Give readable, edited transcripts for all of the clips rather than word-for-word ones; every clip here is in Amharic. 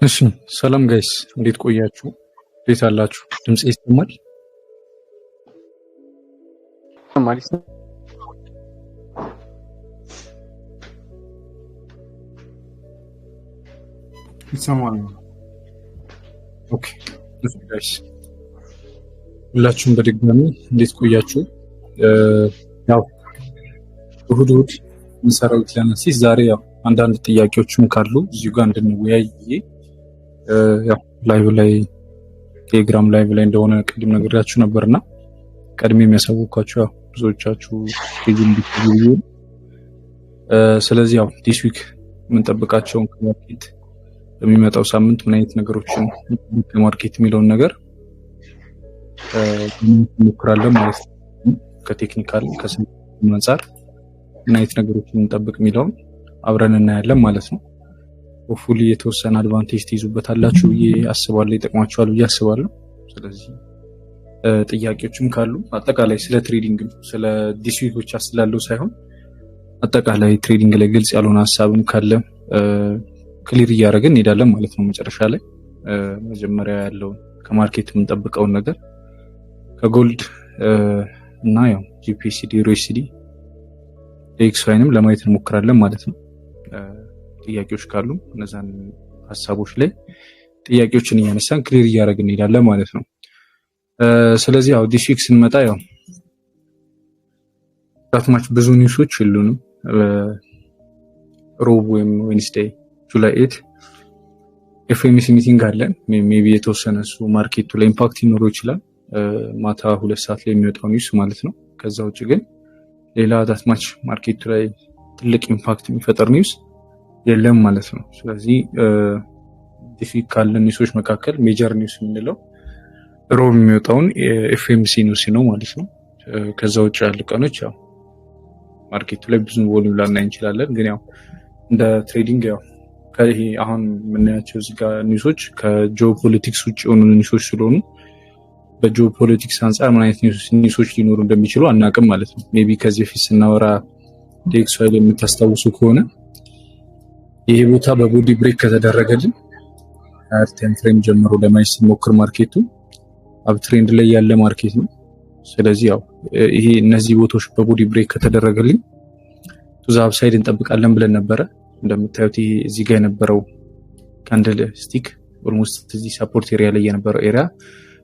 እሺ ሰላም ጋይስ እንዴት ቆያችሁ? እንዴት አላችሁ? ድምጽ ይሰማል? ማለት ነው። ይሰማል። ኦኬ እሺ ጋይስ ሁላችሁም በድጋሚ እንዴት ቆያችሁ? ያው እሁድ የምንሰራው ክላንሲስ ዛሬ ያው አንዳንድ ጥያቄዎችም ካሉ እዚሁ ጋር እንድንወያይ ያው ላይቭ ላይ ቴሌግራም ላይቭ ላይ እንደሆነ ቅድም ነግሬያችሁ ነበርና ቀድሜ የሚያሳውቃችሁ ያው ብዙዎቻችሁ ስኬጁል እንድትይዙ ስለዚህ ያው ዲስ ዊክ የምንጠብቃቸውን ከማርኬት በሚመጣው ሳምንት ምን አይነት ነገሮችን ከማርኬት የሚለውን ነገር እንሞክራለን ማለት ነው። ከቴክኒካል ከስንት አንጻር ምን አይነት ነገሮችን እንጠብቅ የሚለውን አብረን እናያለን ማለት ነው። ሆፕፉሊ የተወሰነ አድቫንቴጅ ትይዙበታላችሁ ብዬ አስባለሁ፣ ይጠቅማችኋል ብዬ አስባለሁ። ስለዚህ ጥያቄዎችም ካሉ አጠቃላይ ስለ ትሬዲንግ ስለ ዲስ ዊክ ብቻ ስላለው ሳይሆን አጠቃላይ ትሬዲንግ ላይ ግልጽ ያልሆነ ሀሳብም ካለ ክሊር እያደረግን እንሄዳለን ማለት ነው። መጨረሻ ላይ መጀመሪያ ያለውን ከማርኬት የምንጠብቀውን ነገር ከጎልድ እና ያው ጂፒሲዲ ዩኤስዲ ኤክስዋይንም ለማየት እንሞክራለን ማለት ነው። ጥያቄዎች ካሉ እነዛን ሀሳቦች ላይ ጥያቄዎችን እያነሳን ክሊር እያደረግን እንሄዳለን ማለት ነው። ስለዚህ ያው ዲስ ዊክ ስንመጣ ያው ዳትማች ብዙ ኒውሶች የሉንም። ሮብ ወይም ዌንስዴይ ጁላይ 8 ኤፍኤምሲ ሚቲንግ አለን። ሜቢ የተወሰነ እሱ ማርኬቱ ላይ ኢምፓክት ሊኖረው ይችላል፣ ማታ 2 ሰዓት ላይ የሚወጣው ኒውስ ማለት ነው። ከዛ ውጭ ግን ሌላ ዳትማች ማርኬቱ ላይ ትልቅ ኢምፓክት የሚፈጠር ኒውስ የለም ማለት ነው። ስለዚህ ዲስ ዊክ ካለን ኒውሶች መካከል ሜጀር ኒውስ የምንለው ሮብ የሚወጣውን ኤፍኤምሲ ኒውስ ነው ማለት ነው። ከዛ ውጭ ያሉ ቀኖች ያው ማርኬቱ ላይ ብዙ ቮሊዩም ላናይ እንችላለን። ግን ያው እንደ ትሬዲንግ ያው ከይሄ አሁን የምናያቸው እዚህ ጋር ኒውሶች ከጂኦፖለቲክስ ውጭ የሆኑ ኒውሶች ስለሆኑ በጂኦፖለቲክስ አንጻር ምን አይነት ኒውሶች ሊኖሩ እንደሚችሉ አናውቅም ማለት ነው። ሜቢ ከዚህ በፊት ስናወራ ዴክስ ላይ የምታስታውሱ ከሆነ ይሄ ቦታ በቦዲ ብሬክ ከተደረገልን ታይም ፍሬም ጀምሮ ለማየት ስንሞክር ማርኬቱ አብ ትሬንድ ላይ ያለ ማርኬት ነው። ስለዚህ ያው ይሄ እነዚህ ቦታዎች በቦዲ ብሬክ ከተደረገልኝ ቱዛ አፕሳይድ እንጠብቃለን ብለን ነበረ። እንደምታዩት ይሄ እዚህ ጋር የነበረው ካንድል ስቲክ ኦልሞስት እዚህ ሰፖርት ኤሪያ ላይ የነበረው ኤሪያ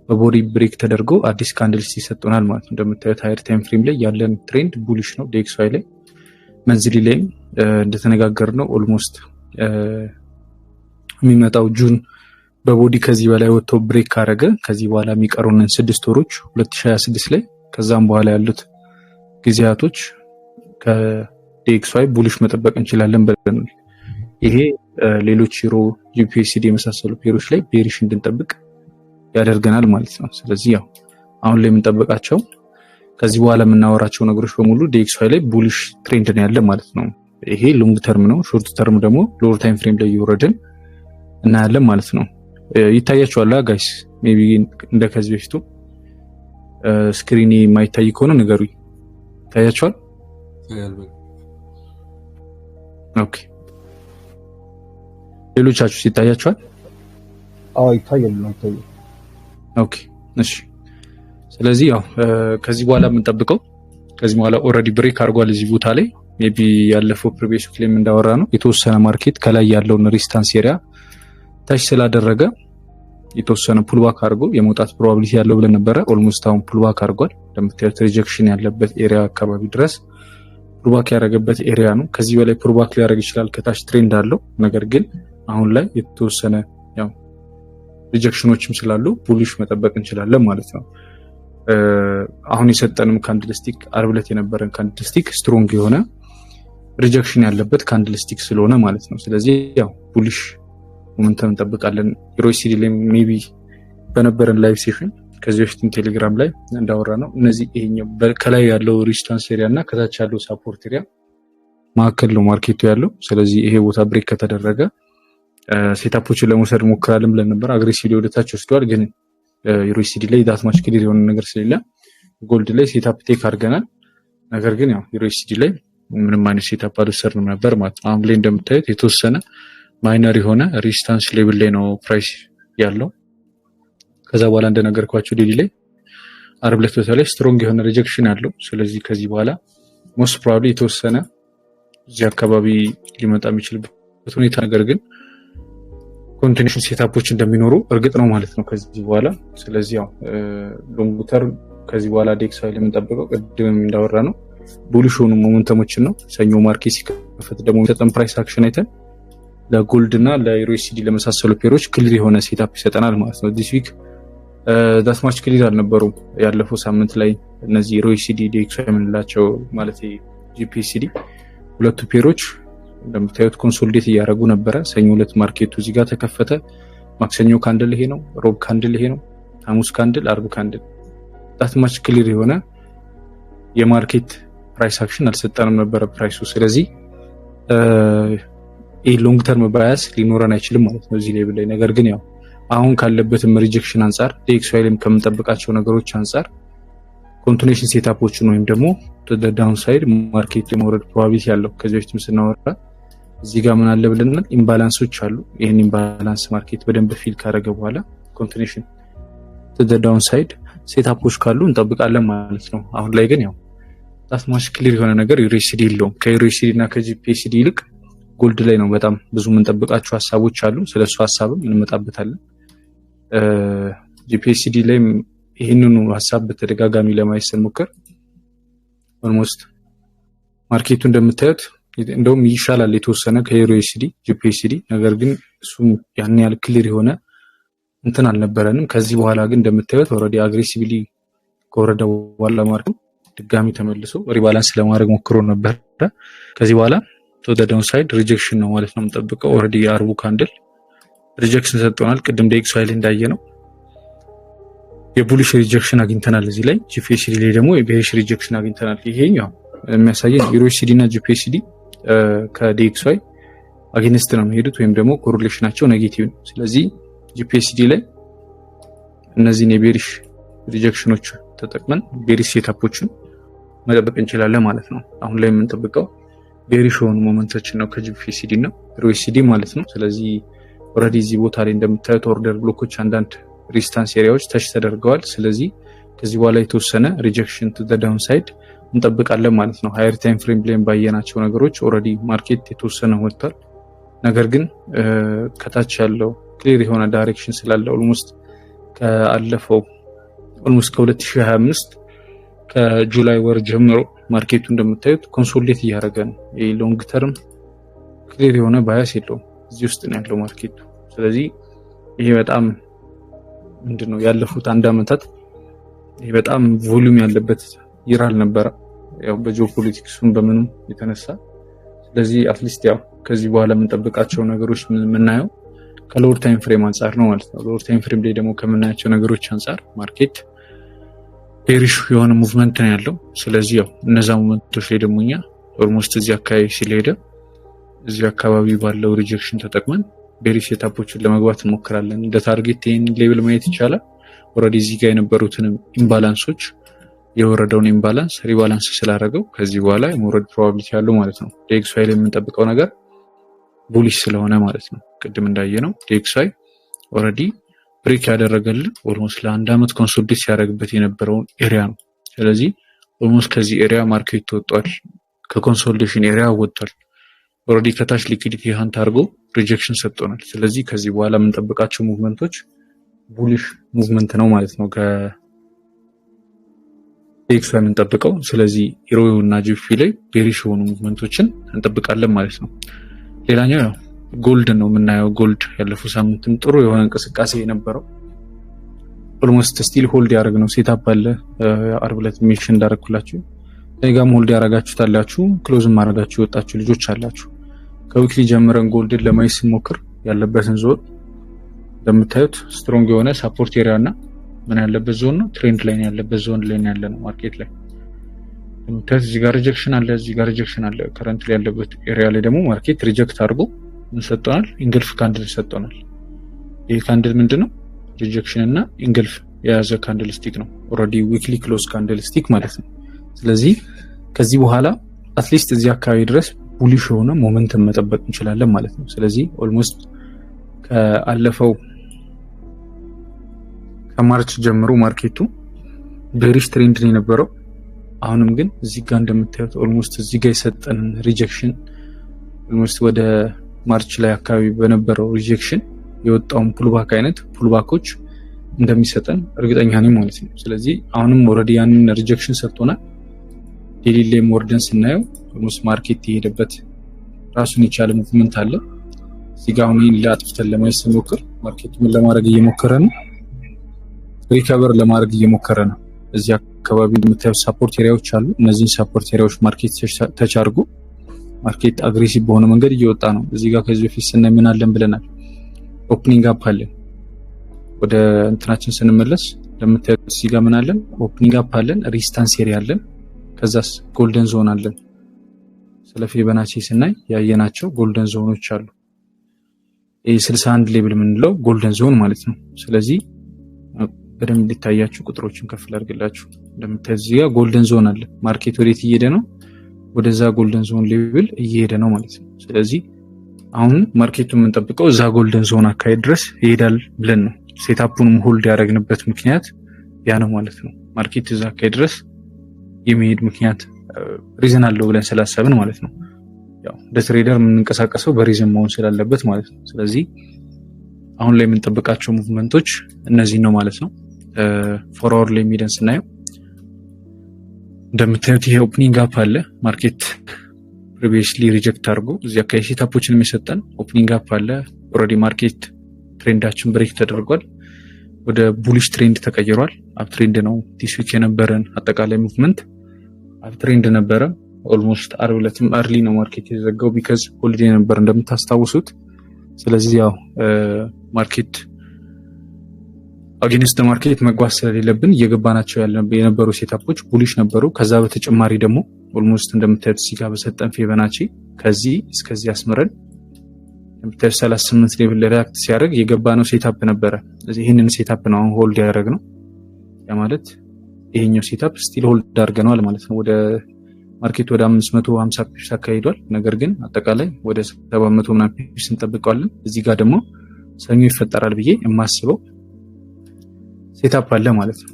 በቦዲ ብሬክ ተደርጎ አዲስ ካንድል ስቲክ ሰጥቶናል ማለት ነው። እንደምታዩት ሃየር ታይም ፍሬም ላይ ያለን ትሬንድ ቡሊሽ ነው። ዴክስዋይ ላይ መንዝሊ ላይ እንደተነጋገርነው ኦልሞስት የሚመጣው ጁን በቦዲ ከዚህ በላይ ወጥቶ ብሬክ ካረገ ከዚህ በኋላ የሚቀሩንን 6 ወሮች 2026 ላይ ከዛም በኋላ ያሉት ጊዜያቶች ከዴክስዋይ ቡሊሽ መጠበቅ እንችላለን ብለናል። ይሄ ሌሎች ዩሮ ጂፒሲዲ የመሳሰሉ ፔሮች ላይ ቤሪሽ እንድንጠብቅ ያደርገናል ማለት ነው። ስለዚህ ያው አሁን ላይ የምንጠብቃቸው ከዚህ በኋላ የምናወራቸው ነገሮች በሙሉ ዴክስዋይ ላይ ቡሊሽ ትሬንድ ነው ያለ ማለት ነው። ይሄ ሎንግ ተርም ነው። ሾርት ተርም ደግሞ ሎወር ታይም ፍሬም ላይ እየወረድን እናያለን ማለት ነው። ይታያችኋል ጋይስ? ሜቢ እንደ ከዚህ በፊቱ ስክሪን የማይታይ ከሆነ ንገሩኝ። ይታያችኋል? ኦኬ። ሌሎቻችሁ ይታያችኋል? አዎ ይታያል ነው ይታያል። ኦኬ እሺ። ስለዚህ ያው ከዚህ በኋላ የምንጠብቀው ከዚህ በኋላ ኦልሬዲ ብሬክ አድርጓል እዚህ ቦታ ላይ ሜቢ ያለፈው ፕሪቪየስ ዊክ ላይ እንዳወራ ነው የተወሰነ ማርኬት ከላይ ያለውን ሬዚስታንስ ኤሪያ ታች ስላደረገ የተወሰነ ፑልባክ አድርጎ የመውጣት ፕሮባቢሊቲ ያለው ብለን ነበረ። ኦልሞስት አሁን ፑልባክ አድርጓል። እንደምታዩት ሪጀክሽን ያለበት ኤሪያ አካባቢ ድረስ ፑልባክ ያደረገበት ኤሪያ ነው። ከዚህ በላይ ፑልባክ ሊያደርግ ይችላል። ከታች ትሬንድ አለው። ነገር ግን አሁን ላይ የተወሰነ ያው ሪጀክሽኖችም ስላሉ ቡሊሽ መጠበቅ እንችላለን ማለት ነው። አሁን የሰጠንም ካንድልስቲክ አርብ ዕለት የነበረን ካንድልስቲክ ስትሮንግ የሆነ ሪጀክሽን ያለበት ካንድልስቲክ ስለሆነ ማለት ነው። ስለዚህ ያው ቡሊሽ ሞመንተም እንጠብቃለን። ዩኤስዲ ላይ ሜቢ በነበረን ላይቭ ሴሽን ከዚህ በፊትም ቴሌግራም ላይ እንዳወራ ነው እነዚህ ይሄኛው ከላይ ያለው ሬዚስታንስ ኤሪያ እና ከታች ያለው ሳፖርት ኤሪያ ማዕከል ነው ማርኬቱ ያለው። ስለዚህ ይሄ ቦታ ብሬክ ከተደረገ ሴታፖችን ለመውሰድ ሞክራለን ብለን ነበር። አግሬሲቭሊ ወደታች ወስደዋል። ግን ዩኤስዲ ላይ ዳትማች ክሊር የሆነ ነገር ስለሌለ ጎልድ ላይ ሴታፕ ቴክ አድርገናል። ነገር ግን ያው ዩኤስዲ ላይ ምንም አይነት ሴታፕ አልወሰድንም ነበር ማለት ነው። አሁን ላይ እንደምታዩት የተወሰነ ማይነር የሆነ ሬዚስታንስ ሌቭል ላይ ነው ፕራይስ ያለው። ከዛ በኋላ እንደነገርኳችሁ ዴሊ ላይ አርብ ዕለት በተለይ ስትሮንግ የሆነ ሪጀክሽን አለው። ስለዚህ ከዚህ በኋላ ሞስት ፕሮባብሊ የተወሰነ እዚህ አካባቢ ሊመጣ የሚችልበት ሁኔታ ነገር ግን ኮንቲኒዩሽን ሴታፖች እንደሚኖሩ እርግጥ ነው ማለት ነው ከዚህ በኋላ። ስለዚህ ያው ሎንግ ተርም ከዚህ በኋላ ዴክሳይ የምንጠብቀው ቅድም እንዳወራ ነው ቡሊሽ ሆኑ ሞመንተሞችን ነው። ሰኞ ማርኬት ሲከፈት ደግሞ የሚሰጠን ፕራይስ አክሽን አይተን ለጎልድ እና ለዩኤስዲ ለመሳሰሉ ፔሮች ክሊር የሆነ ሴታፕ ይሰጠናል ማለት ነው። ዲስ ዊክ ዳት ማች ክሊር አልነበሩም። ያለፈው ሳምንት ላይ እነዚህ ዩኤስዲ ዴክሳይ የምንላቸው ማለት ጂፒኤስዲ ሁለቱ ፔሮች እንደምታዩት ኮንሶሊዴት እያደረጉ ነበረ። ሰኞ ዕለት ማርኬቱ እዚህ ጋር ተከፈተ። ማክሰኞ ካንድል ይሄ ነው፣ ሮብ ካንድል ይሄ ነው፣ ሐሙስ ካንድል፣ አርብ ካንድል። ዳት ማች ክሊር የሆነ የማርኬት ፕራይስ አክሽን አልሰጠንም ነበረ ፕራይሱ። ስለዚህ ይህ ሎንግ ተርም ባያስ ሊኖረን አይችልም ማለት ነው እዚህ ሌቭል ላይ። ነገር ግን ያው አሁን ካለበትም ሪጀክሽን አንጻር ዴክስዋይ ላይም ከምንጠብቃቸው ነገሮች አንጻር ኮንቲኒዩሽን ሴታፖችን ወይም ደግሞ ዳውንሳይድ ማርኬት የመውረድ ፕሮባቢሊቲ ያለው ከዚህ በፊትም ስናወራ እዚህ ጋር ምን አለ ብለናል፣ ኢምባላንሶች አሉ። ይህን ኢምባላንስ ማርኬት በደንብ ፊል ካደረገ በኋላ ኮንቲኒዩሽን ዳውንሳይድ ሴታፖች ካሉ እንጠብቃለን ማለት ነው። አሁን ላይ ግን ያው ዳትማች ክሊር የሆነ ነገር ዩኤስዲ የለውም። ከዩኤስዲ እና ከጂፒኤስዲ ይልቅ ጎልድ ላይ ነው በጣም ብዙ የምንጠብቃቸው ሀሳቦች አሉ። ስለሱ ሀሳብም እንመጣበታለን። ጂፒኤስዲ ላይም ይህንኑ ሀሳብ በተደጋጋሚ ለማየት ስንሞክር ኦልሞስት ማርኬቱ እንደምታዩት እንደውም ይሻላል የተወሰነ ከዩኤስዲ ጂፒኤስዲ። ነገር ግን እሱም ያን ያህል ክሊር የሆነ እንትን አልነበረንም። ከዚህ በኋላ ግን እንደምታዩት ኦልሬዲ አግሬሲቭሊ ከወረደ በኋላ ማርኬቱ ድጋሚ ተመልሶ ሪባላንስ ለማድረግ ሞክሮ ነበር። ከዚህ በኋላ ወደ ዳውንሳይድ ሪጀክሽን ነው ማለት ነው የምንጠብቀው። ኦልሬዲ የአርቡ ካንድል ሪጀክሽን ሰጥቶናል። ቅድም ዴክስዋይ ላይ እንዳየ ነው የቡሊሽ ሪጀክሽን አግኝተናል። እዚህ ላይ ጂፒኤስዲ ላይ ደግሞ የቤሪሽ ሪጀክሽን አግኝተናል። ይሄኛው የሚያሳየን ዩኤስዲ እና ጂፒኤስዲ ከዴክስዋይ አጌንስት ነው የሚሄዱት ወይም ደግሞ ኮሪሌሽናቸው ኔጌቲቭ ነው። ስለዚህ ጂፒኤስዲ ላይ እነዚህን የቤሪሽ ሪጀክሽኖች ተጠቅመን ቤሪሽ ሴታፖችን መጠበቅ እንችላለን ማለት ነው። አሁን ላይ የምንጠብቀው ቤሪሽ የሆኑ ሞመንቶችን ነው ከጂፒኤስዲ እና ዩኤስዲ ማለት ነው። ስለዚህ ኦልሬዲ እዚህ ቦታ ላይ እንደምታዩት ኦርደር ብሎኮች አንዳንድ ሬዚስታንስ ኤሪያዎች ተች ተደርገዋል። ስለዚህ ከዚህ በኋላ የተወሰነ ሪጀክሽን ቱ ዳውንሳይድ እንጠብቃለን ማለት ነው። ሃየር ታይም ፍሬም ላይ ባየናቸው ነገሮች ኦልሬዲ ማርኬት የተወሰነ ወጥቷል። ነገር ግን ከታች ያለው ክሊር የሆነ ዳይሬክሽን ስላለ ኦልሞስት ከአለፈው ኦልሞስት ከ2025 ከጁላይ ወር ጀምሮ ማርኬቱ እንደምታዩት ኮንሶሊዴት እያደረገ ነው። ይህ ሎንግ ተርም ክሊር የሆነ ባያስ የለውም፣ እዚህ ውስጥ ነው ያለው ማርኬቱ። ስለዚህ ይሄ በጣም ምንድነው ያለፉት አንድ አመታት ይሄ በጣም ቮሉም ያለበት ይር አልነበረ፣ ያው በጂኦፖለቲክሱም በምንም የተነሳ። ስለዚህ አትሊስት ያው ከዚህ በኋላ የምንጠብቃቸው ነገሮች የምናየው ከሎወር ታይም ፍሬም አንጻር ነው ማለት ነው። ሎወር ታይም ፍሬም ላይ ደግሞ ከምናያቸው ነገሮች አንጻር ማርኬት ቤሪሽ የሆነ ሙቭመንት ነው ያለው። ስለዚህ ያው እነዛ ሙቭመንቶች ላይ ደግሞ እኛ ኦልሞስት እዚህ አካባቢ ስለሄደ እዚህ አካባቢ ባለው ሪጀክሽን ተጠቅመን ቤሪሽ ሴታፖችን ለመግባት እንሞክራለን። እንደ ታርጌት ይህን ሌብል ማየት ይቻላል። ኦልሬዲ እዚህ ጋር የነበሩትን ኢምባላንሶች የወረደውን ኢምባላንስ ሪባላንስ ስላደረገው ከዚህ በኋላ የመውረድ ፕሮባቢሊቲ ያለው ማለት ነው። ዴክስዋይ ላይ የምንጠብቀው ነገር ቡሊሽ ስለሆነ ማለት ነው። ቅድም እንዳየ ነው ዴክስዋይ ኦልሬዲ ብሬክ ያደረገልን ኦልሞስት ለአንድ አመት ኮንሶሊዴት ሲያደርግበት የነበረውን ኤሪያ ነው። ስለዚህ ኦልሞስት ከዚህ ኤሪያ ማርኬት ተወጥቷል፣ ከኮንሶሊዴሽን ኤሪያ ወጥቷል። ኦልሬዲ ከታች ሊኩዊዲቲ ሃንት አድርጎ ሪጀክሽን ሰጥቶናል። ስለዚህ ከዚህ በኋላ የምንጠብቃቸው ሙቭመንቶች ቡሊሽ ሙቭመንት ነው ማለት ነው ከዴክስዋይ የምንጠብቀው። ስለዚህ ኢሮ እና ጂፒ ላይ ቤሪሽ የሆኑ ሙቭመንቶችን እንጠብቃለን ማለት ነው። ሌላኛው ያው ጎልድ ነው የምናየው። ጎልድ ያለፈው ሳምንትም ጥሩ የሆነ እንቅስቃሴ የነበረው ኦልሞስት ስቲል ሆልድ ያደረግነው ሴታፕ አለ። አርብ ዕለት ሜንሽን እንዳደረኩላችሁ ጋም ሆልድ ያደረጋችሁት አላችሁ፣ ክሎዝም ማድረጋችሁ የወጣችሁ ልጆች አላችሁ። ከዊክሊ ጀምረን ጎልድን ለማየት ስንሞክር ያለበትን ዞን እንደምታዩት ስትሮንግ የሆነ ሳፖርት ኤሪያ እና ምን ያለበት ዞን ነው፣ ትሬንድ ላይ ያለበት ዞን ላይ ያለ ነው ማርኬት ላይ እንደምታዩት። እዚህ ጋር ሪጀክሽን አለ፣ እዚህ ጋር ሪጀክሽን አለ። ከረንት ላይ ያለበት ኤሪያ ላይ ደግሞ ማርኬት ሪጀክት አድርጎ ምን ሰጥቶናል? ኢንግልፍ ካንድል ሰጥቶናል። ይሄ ካንድል ምንድነው? ሪጀክሽን እና ኢንግልፍ የያዘ ካንድል ስቲክ ነው። ኦልሬዲ ዊክሊ ክሎዝ ካንድል ስቲክ ማለት ነው። ስለዚህ ከዚህ በኋላ አትሊስት እዚህ አካባቢ ድረስ ቡሊሽ የሆነ ሞመንተም መጠበቅ እንችላለን ማለት ነው። ስለዚህ ኦልሞስት ከአለፈው ከማርች ጀምሮ ማርኬቱ ቤሪሽ ትሬንድ ነው የነበረው። አሁንም ግን እዚህ ጋር እንደምታዩት ኦልሞስት እዚህ ጋር የሰጠን ሪጀክሽን ኦልሞስት ወደ ማርች ላይ አካባቢ በነበረው ሪጀክሽን የወጣውን ፑልባክ አይነት ፑልባኮች እንደሚሰጠን እርግጠኛ ነኝ ማለት ነው። ስለዚህ አሁንም ኦልሬዲ ያንን ሪጀክሽን ሰጥቶናል። ዴይሊ ላይም ወርደን ስናየው ኦልሞስት ማርኬት የሄደበት ራሱን የቻለ ሙቭመንት አለ። እዚህ ጋር አሁን ይህን ላጥፍተን ለማየት ስንሞክር ማርኬቱ ምን ለማድረግ እየሞከረ ነው? ሪከቨር ለማድረግ እየሞከረ ነው። እዚህ አካባቢ የምታዩት ሳፖርት ኤሪያዎች አሉ። እነዚህን ሳፖርት ኤሪያዎች ማርኬት ተች አድርጎ ማርኬት አግሬሲቭ በሆነ መንገድ እየወጣ ነው። እዚህ ጋር ከዚህ በፊት ስናይ ምን አለን ብለናል? ኦፕኒንግ አፕ አለን። ወደ እንትናችን ስንመለስ ለምታዩት እዚህ ጋር ምን አለን? ኦፕኒንግ አፕ አለን፣ ሪስታንስ ኤሪያ አለን፣ ከዛስ ጎልደን ዞን አለን። ስለ ፊቦናቺ ስናይ ያየናቸው ጎልደን ዞኖች አሉ። ይህ 61 ሌብል የምንለው ጎልደን ዞን ማለት ነው። ስለዚህ በደንብ እንዲታያችሁ ቁጥሮችን ከፍ ላድርግላችሁ። እንደምታዩት እዚህ ጋር ጎልደን ዞን አለ። ማርኬት ወዴት እየሄደ ነው? ወደዛ ጎልደን ዞን ሌብል እየሄደ ነው ማለት ነው። ስለዚህ አሁን ማርኬቱ የምንጠብቀው እዛ ጎልደን ዞን አካባቢ ድረስ ይሄዳል ብለን ነው። ሴታፑንም ሆልድ ያደረግንበት ምክንያት ያ ነው ማለት ነው። ማርኬት እዛ አካባቢ ድረስ የሚሄድ ምክንያት ሪዝን አለው ብለን ስላሰብን ማለት ነው። ያው እንደ ትሬደር የምንንቀሳቀሰው በሪዝን መሆን ስላለበት ማለት ነው። ስለዚህ አሁን ላይ የምንጠብቃቸው ሙቭመንቶች እነዚህ ነው ማለት ነው። ፎርዋርድ ላይ የሚሄደን ስናየው እንደምታዩት ይሄ ኦፕኒንግ አፕ አለ። ማርኬት ፕሪቪየስሊ ሪጀክት አድርጎ እዚህ አካባቢ ሴታፖችን የሚሰጠን ኦፕኒንግ አፕ አለ። ኦልሬዲ ማርኬት ትሬንዳችን ብሬክ ተደርጓል። ወደ ቡሊሽ ትሬንድ ተቀይሯል። አፕ ትሬንድ ነው ዲስ ዊክ የነበረን አጠቃላይ ሙቭመንት አፕ ትሬንድ ነበረ። ኦልሞስት አርብ ዕለትም አርሊ ነው ማርኬት የተዘጋው ቢካዝ ሆሊዴይ ነበር እንደምታስታውሱት። ስለዚህ ያው ማርኬት አጌንስት ማርኬት መግባት ስለሌለብን እየገባናቸው የነበሩ ሴታፖች ቡሊሽ ነበሩ። ከዛ በተጨማሪ ደግሞ ኦልሞስት እንደምታዩት እዚህ ጋር በሰጠን ፊቦናቺ ከዚህ እስከዚህ አስመረን እንደምታዩት 38 ሌቭል ሪአክት ሲያደርግ የገባነው ሴታፕ ነበረ። ስለዚህ ይህንን ሴታፕ ነው አሁን ሆልድ ያደረግነው። ያ ማለት ይሄኛው ሴታፕ ስቲል ሆልድ አድርገነዋል ማለት ነው። ወደ ማርኬት ወደ 550 ፒፕስ አካሂዷል። ነገር ግን አጠቃላይ ወደ 700 ምናምን ፒፕስ እንጠብቀዋለን። እዚህ ጋር ደግሞ ሰኞ ይፈጠራል ብዬ የማስበው ሴታፕ አለ ማለት ነው።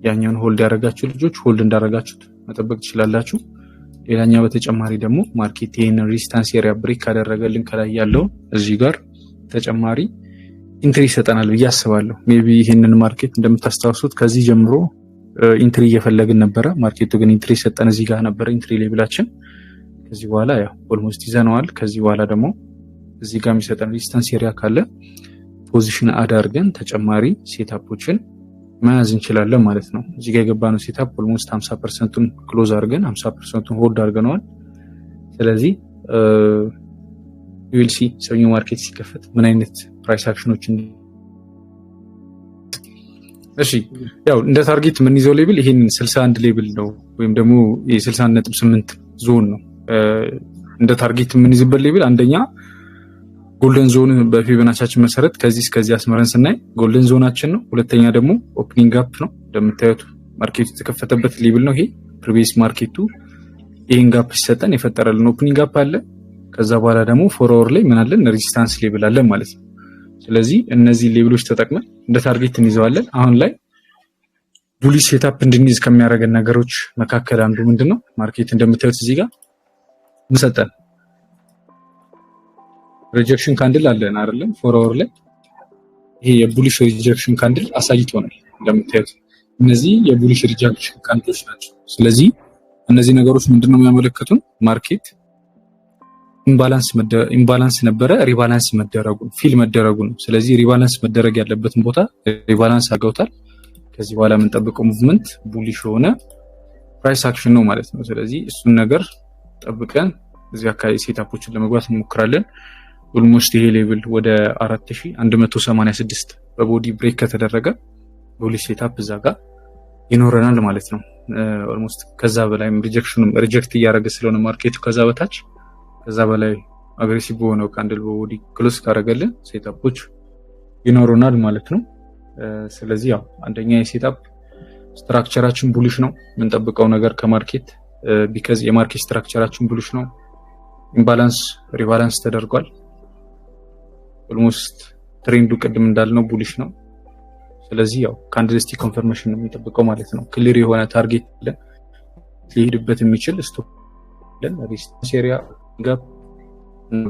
ያኛውን ሆልድ ያደረጋችሁ ልጆች ሆልድ እንዳደረጋችሁት መጠበቅ ትችላላችሁ። ሌላኛው በተጨማሪ ደግሞ ማርኬት ይሄንን ሬዚስታንስ ኤሪያ ብሬክ ካደረገልን ከላይ ያለው እዚህ ጋር ተጨማሪ ኢንትሪ ይሰጠናል ብዬ አስባለሁ። ሜቢ ይሄንን ማርኬት እንደምታስታውሱት ከዚህ ጀምሮ ኢንትሪ እየፈለግን ነበረ። ማርኬቱ ግን ኢንትሪ ሰጠን እዚህ ጋር ነበረ ኢንትሪ ሌቭላችን። ከዚህ በኋላ ያው ኦልሞስት ይዘነዋል። ከዚህ በኋላ ደግሞ እዚህ ጋር የሚሰጠን ሬዚስታንስ ኤሪያ ካለ ፖዚሽን አድ አድርገን ተጨማሪ ሴታፖችን መያዝ እንችላለን ማለት ነው። እዚህ ጋር የገባነው ሴታፕ ኦልሞስት 50%ን ክሎዝ አድርገን 50%ን ሆልድ አድርገነዋል። ስለዚህ ዩኤልሲ ሰኞ ማርኬት ሲከፈት ምን አይነት ፕራይስ አክሽኖችን እሺ ያው እንደ ታርጌት የምንይዘው ሌብል ይሄን 61 ሌብል ነው ወይም ደግሞ የ61.8 ዞን ነው። እንደ ታርጌት የምንይዝበት ሌብል አንደኛ ጎልደን ዞን በፊቦናቻችን መሰረት ከዚህ እስከዚህ አስመረን ስናይ ጎልደን ዞናችን ነው። ሁለተኛ ደግሞ ኦፕኒንግ አፕ ነው። እንደምታዩት ማርኬቱ የተከፈተበት ሌብል ነው። ይሄ ፕሪቪየስ ማርኬቱ ይሄን ጋፕ ሲሰጠን የፈጠረልን ኦፕኒንግ አፕ አለ። ከዛ በኋላ ደግሞ ፎርወርድ ላይ ምን አለን? ሬዚስታንስ ሌብል አለ ማለት ነው። ስለዚህ እነዚህ ሌብሎች ተጠቅመን እንደ ታርጌት እንይዘዋለን። አሁን ላይ ቡሊሽ ሴታፕ እንድንይዝ ከሚያደርገን ነገሮች መካከል አንዱ ምንድነው? ማርኬት እንደምታዩት እዚህ ጋር እንሰጠን ሪጀክሽን ካንድል አለን አይደለም? ፎርወርድ ላይ ይሄ የቡሊሽ ሪጀክሽን ካንድል አሳይቶናል። እንደምታዩት እነዚህ የቡሊሽ ሪጀክሽን ካንድሎች ናቸው። ስለዚህ እነዚህ ነገሮች ምንድነው የሚያመለክቱን? ማርኬት ኢምባላንስ ነበረ፣ ሪባላንስ መደረጉን ፊል መደረጉን። ስለዚህ ሪባላንስ መደረግ ያለበትን ቦታ ሪባላንስ አድርገውታል። ከዚህ በኋላ የምንጠብቀው ሙቭመንት ቡሊሽ የሆነ ፕራይስ አክሽን ነው ማለት ነው። ስለዚህ እሱን ነገር ጠብቀን እዚህ አካባቢ ሴታፖችን ለመግባት እንሞክራለን። ኦልሞስት ይሄ ሌቭል ወደ 4186 በቦዲ ብሬክ ከተደረገ ቡሊሽ ሴታፕ እዛ ጋር ይኖረናል ማለት ነው። ኦልሞስት ከዛ በላይም ሪጀክሽኑም ሪጀክት እያደረገ ስለሆነ ማርኬቱ ከዛ በታች ከዛ በላይ አግሬሲቭ በሆነው ካንድል በቦዲ ክሎዝ ካደረገልን ሴታፖች ይኖሩናል ማለት ነው። ስለዚህ ያው አንደኛ የሴታፕ ስትራክቸራችን ቡሊሽ ነው። የምንጠብቀው ነገር ከማርኬት ቢካዝ የማርኬት ስትራክቸራችን ቡሊሽ ነው። ኢምባላንስ ሪባላንስ ተደርጓል። ኦልሞስት ትሬንዱ ቅድም እንዳልነው ቡሊሽ ነው። ስለዚህ ያው ካንድልስቲክ ኮንፈርሜሽን ነው የሚጠብቀው ማለት ነው። ክሊር የሆነ ታርጌት አለን ሊሄድበት የሚችል ስቶፕ አለን፣ ሬዚስታንስ ኤሪያ፣ ጋፕ፣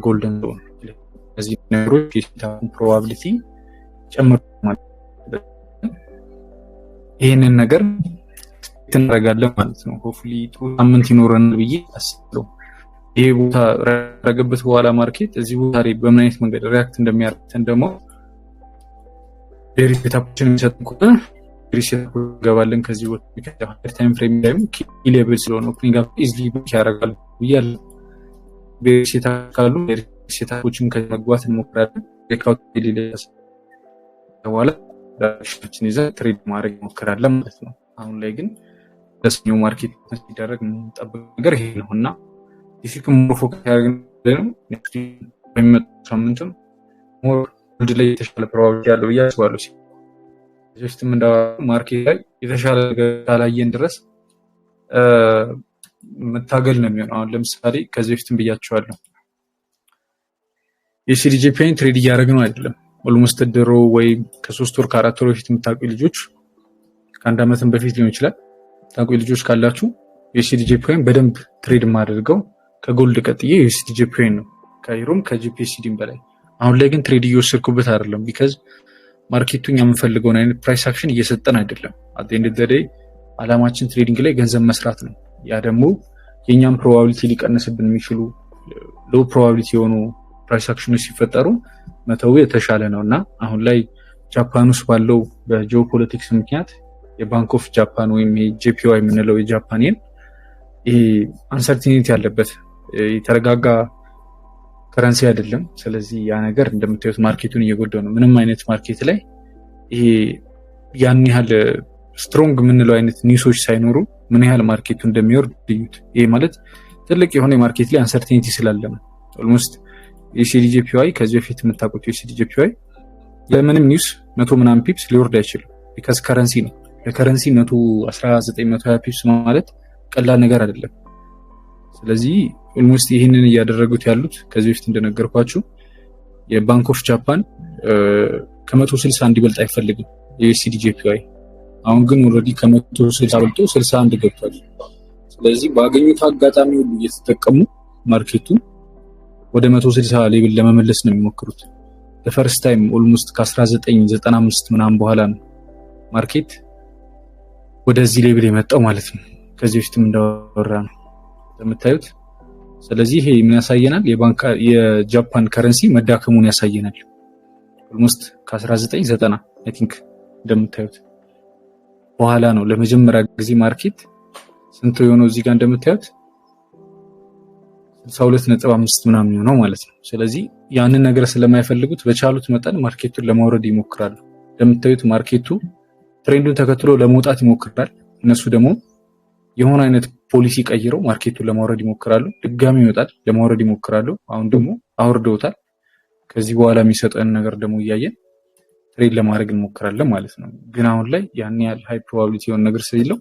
ጎልደን ዞን። እዚህ ነገሮች የሴታፑን ፕሮባቢሊቲ ጨምሮ ማለት ነው። ይህንን ነገር እናደርጋለን ማለት ነው። ሆፕፉሊ ጥሩ ሳምንት ይኖረናል ብዬ አስባለሁ። ይሄ ቦታ ረገበት በኋላ ማርኬት እዚህ ቦታ ላይ በምን አይነት መንገድ ሪያክት እንደሚያደርግን ደግሞ ቬሪ ሴታፖችን የሚሰጥ ከሆነ ቬሪ ሴታፖች እንገባለን። ከዚህ ቦታ ታይም ፍሬም ላይም ኪ ሌቭል ስለሆነ ኦፕኒንግ አፕ ኢዝሊ ቡክ ያደርጋሉ ብያለሁ። ቬሪ ሴታፕ ካሉ ቬሪ ሴታፖችን ከመግባት እንሞክራለን። ብሬክአውት ሌሊስ በኋላ ዳይሬክሽናችን ይዘን ትሬድ ማድረግ እንሞክራለን ማለት ነው። አሁን ላይ ግን ለሰኞው ማርኬት ሲደረግ የምንጠብቅ ነገር ይሄ ነው እና ዲፊክ ሞር ፎከስ ያደርግን ኔክስት በሚመጣው ሳምንትም ሞር ወደ ላይ የተሻለ ፕሮባቢሊቲ ያለው ብዬ አስባለሁ። ጀስትም እንደ ማርኬት ላይ የተሻለ ነገር ካላየን ድረስ መታገል ነው የሚሆነው። አሁን ለምሳሌ ከዚህ በፊትም ብያቸዋለሁ የሲዲጂፒን ትሬድ እያደረግን አይደለም። ኦልሞስት ድሮ ወይ ከ3 ወር ከ4 ወር በፊት የምታውቁ ልጆች ከአንድ ዓመትም በፊት ሊሆን ይችላል ታውቁ ልጆች ካላችሁ የሲዲጂፒን በደንብ ትሬድ ማድረገው ከጎልድ ቀጥዬ የሲዲጂፒን ነው ከዩሮም ከጂፒኤስሲዲም በላይ። አሁን ላይ ግን ትሬድ እየወሰድኩበት አይደለም ቢካዝ ማርኬቱ እኛ የምንፈልገውን አይነት ፕራይስ አክሽን እየሰጠን አይደለም። አት ኤንድ ኦፍ ዘ ዴይ አላማችን ትሬዲንግ ላይ ገንዘብ መስራት ነው። ያ ደግሞ የኛም ፕሮባቢሊቲ ሊቀንስብን የሚችሉ ሎ ፕሮባቢሊቲ የሆኑ ፕራይስ አክሽኖች ሲፈጠሩ መተው የተሻለ ነው እና አሁን ላይ ጃፓን ውስጥ ባለው በጂኦፖለቲክስ ምክንያት የባንክ ኦፍ ጃፓን ወይም የጄፒዋይ የምንለው የጃፓን ይሄ አንሰርቲኒቲ ያለበት የተረጋጋ ከረንሲ አይደለም። ስለዚህ ያ ነገር እንደምታዩት ማርኬቱን እየጎዳው ነው። ምንም አይነት ማርኬት ላይ ይሄ ያን ያህል ስትሮንግ የምንለው አይነት ኒውሶች ሳይኖሩ ምን ያህል ማርኬቱ እንደሚወርድ ልዩት። ይሄ ማለት ትልቅ የሆነ የማርኬት ላይ አንሰርቲኒቲ ስላለ ነው። ኦልሞስት የሲዲጂፒዋይ ከዚህ በፊት የምታውቁት የሲዲጂፒዋይ ለምንም ኒውስ 100 ምናምን ፒፕስ ሊወርድ አይችልም ቢካዝ ከረንሲ ነው። ለከረንሲ 119 120 ፒፕስ ማለት ቀላል ነገር አይደለም። ስለዚህ ኦልሞስት ይህንን እያደረጉት ያሉት ከዚህ በፊት እንደነገርኳችሁ የባንክ ኦፍ ጃፓን ከ160 እንዲበልጥ አይፈልግም የሲዲጂፒዋይ። አሁን ግን ኦልሬዲ ከ160 በልጦ 61 ገብቷል። ስለዚህ ባገኙት አጋጣሚ ሁሉ እየተጠቀሙ ማርኬቱን ወደ 160 ሌቭል ለመመለስ ነው የሚሞክሩት። ለፈርስት ታይም ኦልሞስት ከ1995 ምናምን በኋላ ነው ማርኬት ወደዚህ ሌቭል የመጣው ማለት ነው። ከዚህ በፊትም እንዳወራ ነው እንደምታዩት። ስለዚህ ይሄ ምን ያሳየናል? የጃፓን ከረንሲ መዳከሙን ያሳየናል። ኦልሞስት ከ1990 አይ ቲንክ እንደምታዩት በኋላ ነው ለመጀመሪያ ጊዜ ማርኬት ስንት የሆነው እዚህ ጋር እንደምታዩት 62.5 ምናምን የሆነው ማለት ነው። ስለዚህ ያንን ነገር ስለማይፈልጉት በቻሉት መጠን ማርኬቱን ለማውረድ ይሞክራሉ። እንደምታዩት ማርኬቱ ትሬንዱን ተከትሎ ለመውጣት ይሞክራል። እነሱ ደግሞ የሆነ አይነት ፖሊሲ ቀይረው ማርኬቱን ለማውረድ ይሞክራሉ። ድጋሚ ይወጣል፣ ለማውረድ ይሞክራሉ። አሁን ደግሞ አውርደውታል። ከዚህ በኋላ የሚሰጠን ነገር ደግሞ እያየን ትሬድ ለማድረግ እንሞክራለን ማለት ነው። ግን አሁን ላይ ያን ያህል ሃይ ፕሮባቢሊቲ የሆነ ነገር ስለሌለው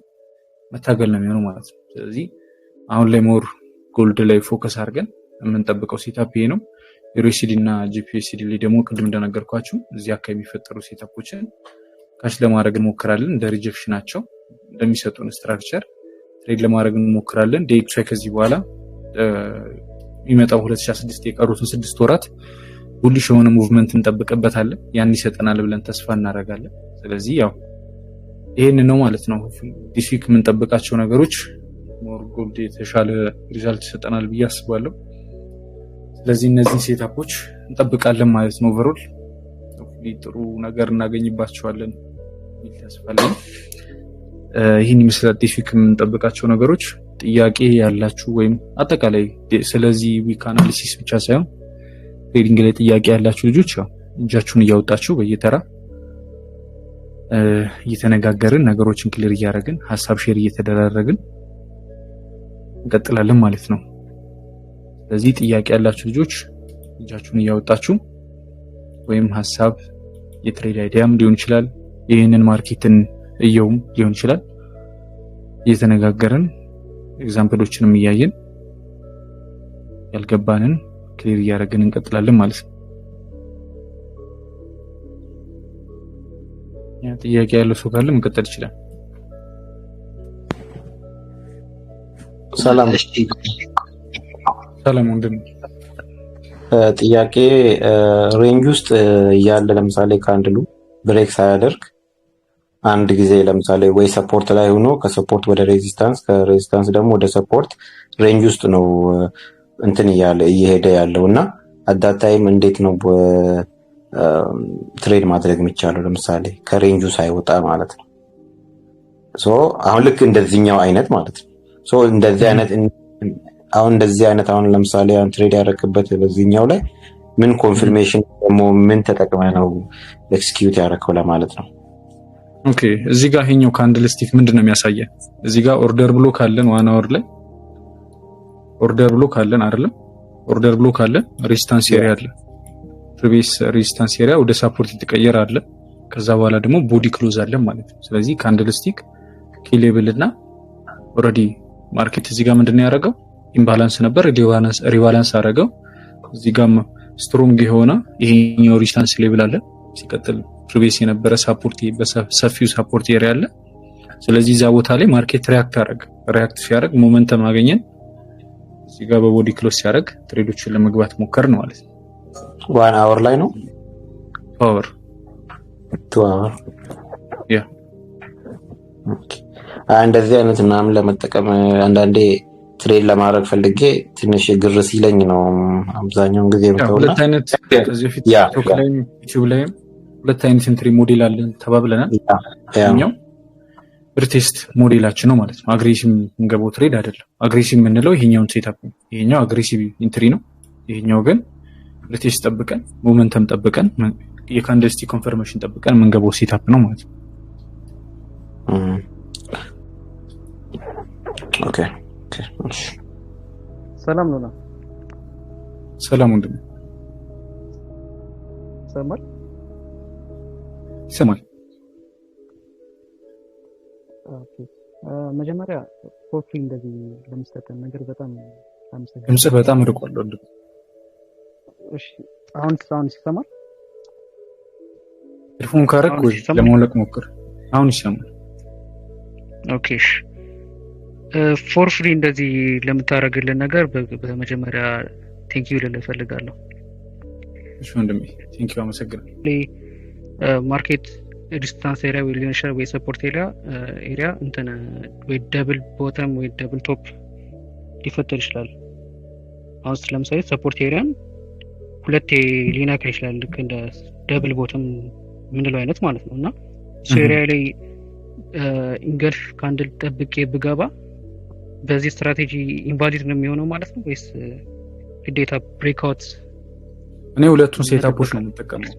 መታገል ነው የሚሆነው ማለት ነው። ስለዚህ አሁን ላይ ሞር ጎልድ ላይ ፎከስ አድርገን የምንጠብቀው ሴታፕ ይሄ ነው። ዩኤስዲ እና ጂፒኤስዲ ላይ ደግሞ ቅድም እንደነገርኳችሁ እዚህ አካባቢ የሚፈጠሩ ሴታፖችን ካሽ ለማድረግ እንሞክራለን። እንደ ሪጀክሽናቸው እንደሚሰጡን ስትራክቸር ትሬድ ለማድረግ እንሞክራለን። ዴክሳይ ከዚህ በኋላ የሚመጣው 2016 የቀሩትን 6 ወራት ቡሊሽ የሆነ ሙቭመንት እንጠብቅበታለን። ያን ይሰጠናል ብለን ተስፋ እናደርጋለን። ስለዚህ ያው ይሄን ነው ማለት ነው። ዲስ ዊክ የምንጠብቃቸው ነገሮች ሞር ጎልድ የተሻለ ሪዛልት ይሰጠናል ብዬ አስባለሁ። ስለዚህ እነዚህ ሴታፖች እንጠብቃለን ማለት ነው። ኦቨርኦል ጥሩ ነገር እናገኝባቸዋለን የሚል ተስፋ አለኝ። ይህን ይመስላል ዲስ ዊክ የምንጠብቃቸው ነገሮች። ጥያቄ ያላችሁ ወይም አጠቃላይ ስለዚህ ዊክ አናሊሲስ ብቻ ሳይሆን ትሬዲንግ ላይ ጥያቄ ያላችሁ ልጆች ያው እጃችሁን እያወጣችሁ በየተራ እየተነጋገርን ነገሮችን ክሊር እያደረግን ሀሳብ ሼር እየተደራረግን እንቀጥላለን ማለት ነው። ስለዚህ ጥያቄ ያላችሁ ልጆች እጃችሁን እያወጣችሁ ወይም ሀሳብ የትሬድ አይዲያም ሊሆን ይችላል፣ ይህንን ማርኬትን እየውም ሊሆን ይችላል እየተነጋገርን ኤግዛምፕሎችንም እያየን ያልገባንን ክሊር እያደረግን እንቀጥላለን ማለት ነው። ጥያቄ ያለው ሰው ካለ መቀጠል ይችላል። ሰላም ሰላም ወንድም። ጥያቄ ሬንጅ ውስጥ እያለ ለምሳሌ ካንድሉ ብሬክ ሳያደርግ አንድ ጊዜ ለምሳሌ ወይ ሰፖርት ላይ ሆኖ ከሰፖርት ወደ ሬዚስታንስ ከሬዚስታንስ ደግሞ ወደ ሰፖርት ሬንጅ ውስጥ ነው እንትን እየሄደ ያለው እና አዳት ታይም እንዴት ነው ትሬድ ማድረግ የሚቻለው? ለምሳሌ ከሬንጁ ሳይወጣ ማለት ነው። ሶ አሁን ልክ እንደዚህኛው አይነት ማለት ነው። ሶ እንደዚህ አይነት አሁን ለምሳሌ ትሬድ ያደረክበት በዚህኛው ላይ ምን ኮንፊርሜሽን ደግሞ ምን ተጠቅመህ ነው ኤክስኪዩት ያደረከው ለማለት ነው። ኦኬ እዚህ ጋር ይሄኛው ካንድል ስቲክ ምንድነው የሚያሳየን? እዚህ ጋር ኦርደር ብሎክ አለን፣ ዋን አወር ላይ ኦርደር ብሎክ አለን አይደለም? ኦርደር ብሎክ አለን፣ ሬዚስታንስ ኤሪያ አለ፣ ፕሪቪየስ ሬዚስታንስ ኤሪያ ወደ ሳፖርት የተቀየረ አለ። ከዛ በኋላ ደግሞ ቦዲ ክሎዝ አለ ማለት ነው። ስለዚህ ካንድል ስቲክ ኪ ሌቭል እና ኦሬዲ ማርኬት እዚህ ጋር ምንድነው ያደረገው? ኢምባላንስ ነበር፣ ሪባላንስ አደረገው። እዚህ ጋር ስትሮንግ የሆነ ይሄኛው ሬዚስታንስ ሌቭል አለ። ሲቀጥል ፕሪቪየስ የነበረ ሳፖርት በሰፊው ሳፖርት ኤሪያ አለ። ስለዚህ እዛ ቦታ ላይ ማርኬት ሪያክት ሲያደርግ ሞመንተም አገኘን። እዚህ ጋር በቦዲ ክሎዝ ሲያደርግ ትሬዶችን ለመግባት ሞከር ነው ማለት ነው። 1 አወር ላይ ነው 2 አወር ያ እንደዚህ አይነት ምናምን ለመጠቀም አንዳንዴ ትሬድ ለማድረግ ፈልጌ ትንሽ ግር ሲለኝ ነው አብዛኛውን ጊዜ የምተውና ሁለት አይነት ከዚህ በፊት ቲክቶክ ላይ ዩቲዩብ ላይ ሁለት አይነት ኢንትሪ ሞዴል አለን ተባብለናል። ያኛው ሪቴስት ሞዴላችን ነው ማለት ነው። አግሬሲቭ እንገባው ትሬድ አይደለም። አግሬሲቭ የምንለው ይሄኛውን ሴትአፕ ነው። ይሄኛው አግሬሲቭ ኢንትሪ ነው። ይሄኛው ግን ሪቴስት ጠብቀን ሞመንተም ጠብቀን የካንድልስቲክ ኮንፈርሜሽን ጠብቀን የምንገባው ሴትአፕ ነው ማለት ነው። ኦኬ ሰላም ነው። ሰላም ወንድም። ይሰማል። ኦኬ መጀመሪያ ኮፊ እንደዚህ ለምስተን ነገር በጣም አመሰግናለሁ። ድምጽ በጣም ርቋል ወንድም። እሺ አሁን ይሰማል? ሄድፎን ካረክ ወይ ለማውለቅ ሞክር። አሁን ይሰማል። ኦኬ እሺ ፎር ፍሪ እንደዚህ ለምታረግልን ነገር በመጀመሪያ ቴንክ ዩ ልልህ እፈልጋለሁ። እሺ ወንድሜ ቴንክ ዩ አመሰግናለሁ። ማርኬት ዲስታንስ ኤሪያ ወይ ሊሆን ይችላል ወይ ሰፖርት ኤሪያ እንትን ወይ ደብል ቦተም ወይ ደብል ቶፕ ሊፈጠር ይችላል። አሁን ለምሳሌ ሰፖርት ኤሪያን ሁለቴ ሊነካ ይችላል ልክ እንደ ደብል ቦተም ምንለው አይነት ማለት ነው። እና እሱ ኤሪያ ላይ ኢንገልፍ ካንድል ጠብቄ ብገባ በዚህ ስትራቴጂ ኢንቫሊድ ነው የሚሆነው ማለት ነው ወይስ ግዴታ ብሬክአውት? እኔ ሁለቱን ሴትአፖች ነው የምጠቀመው።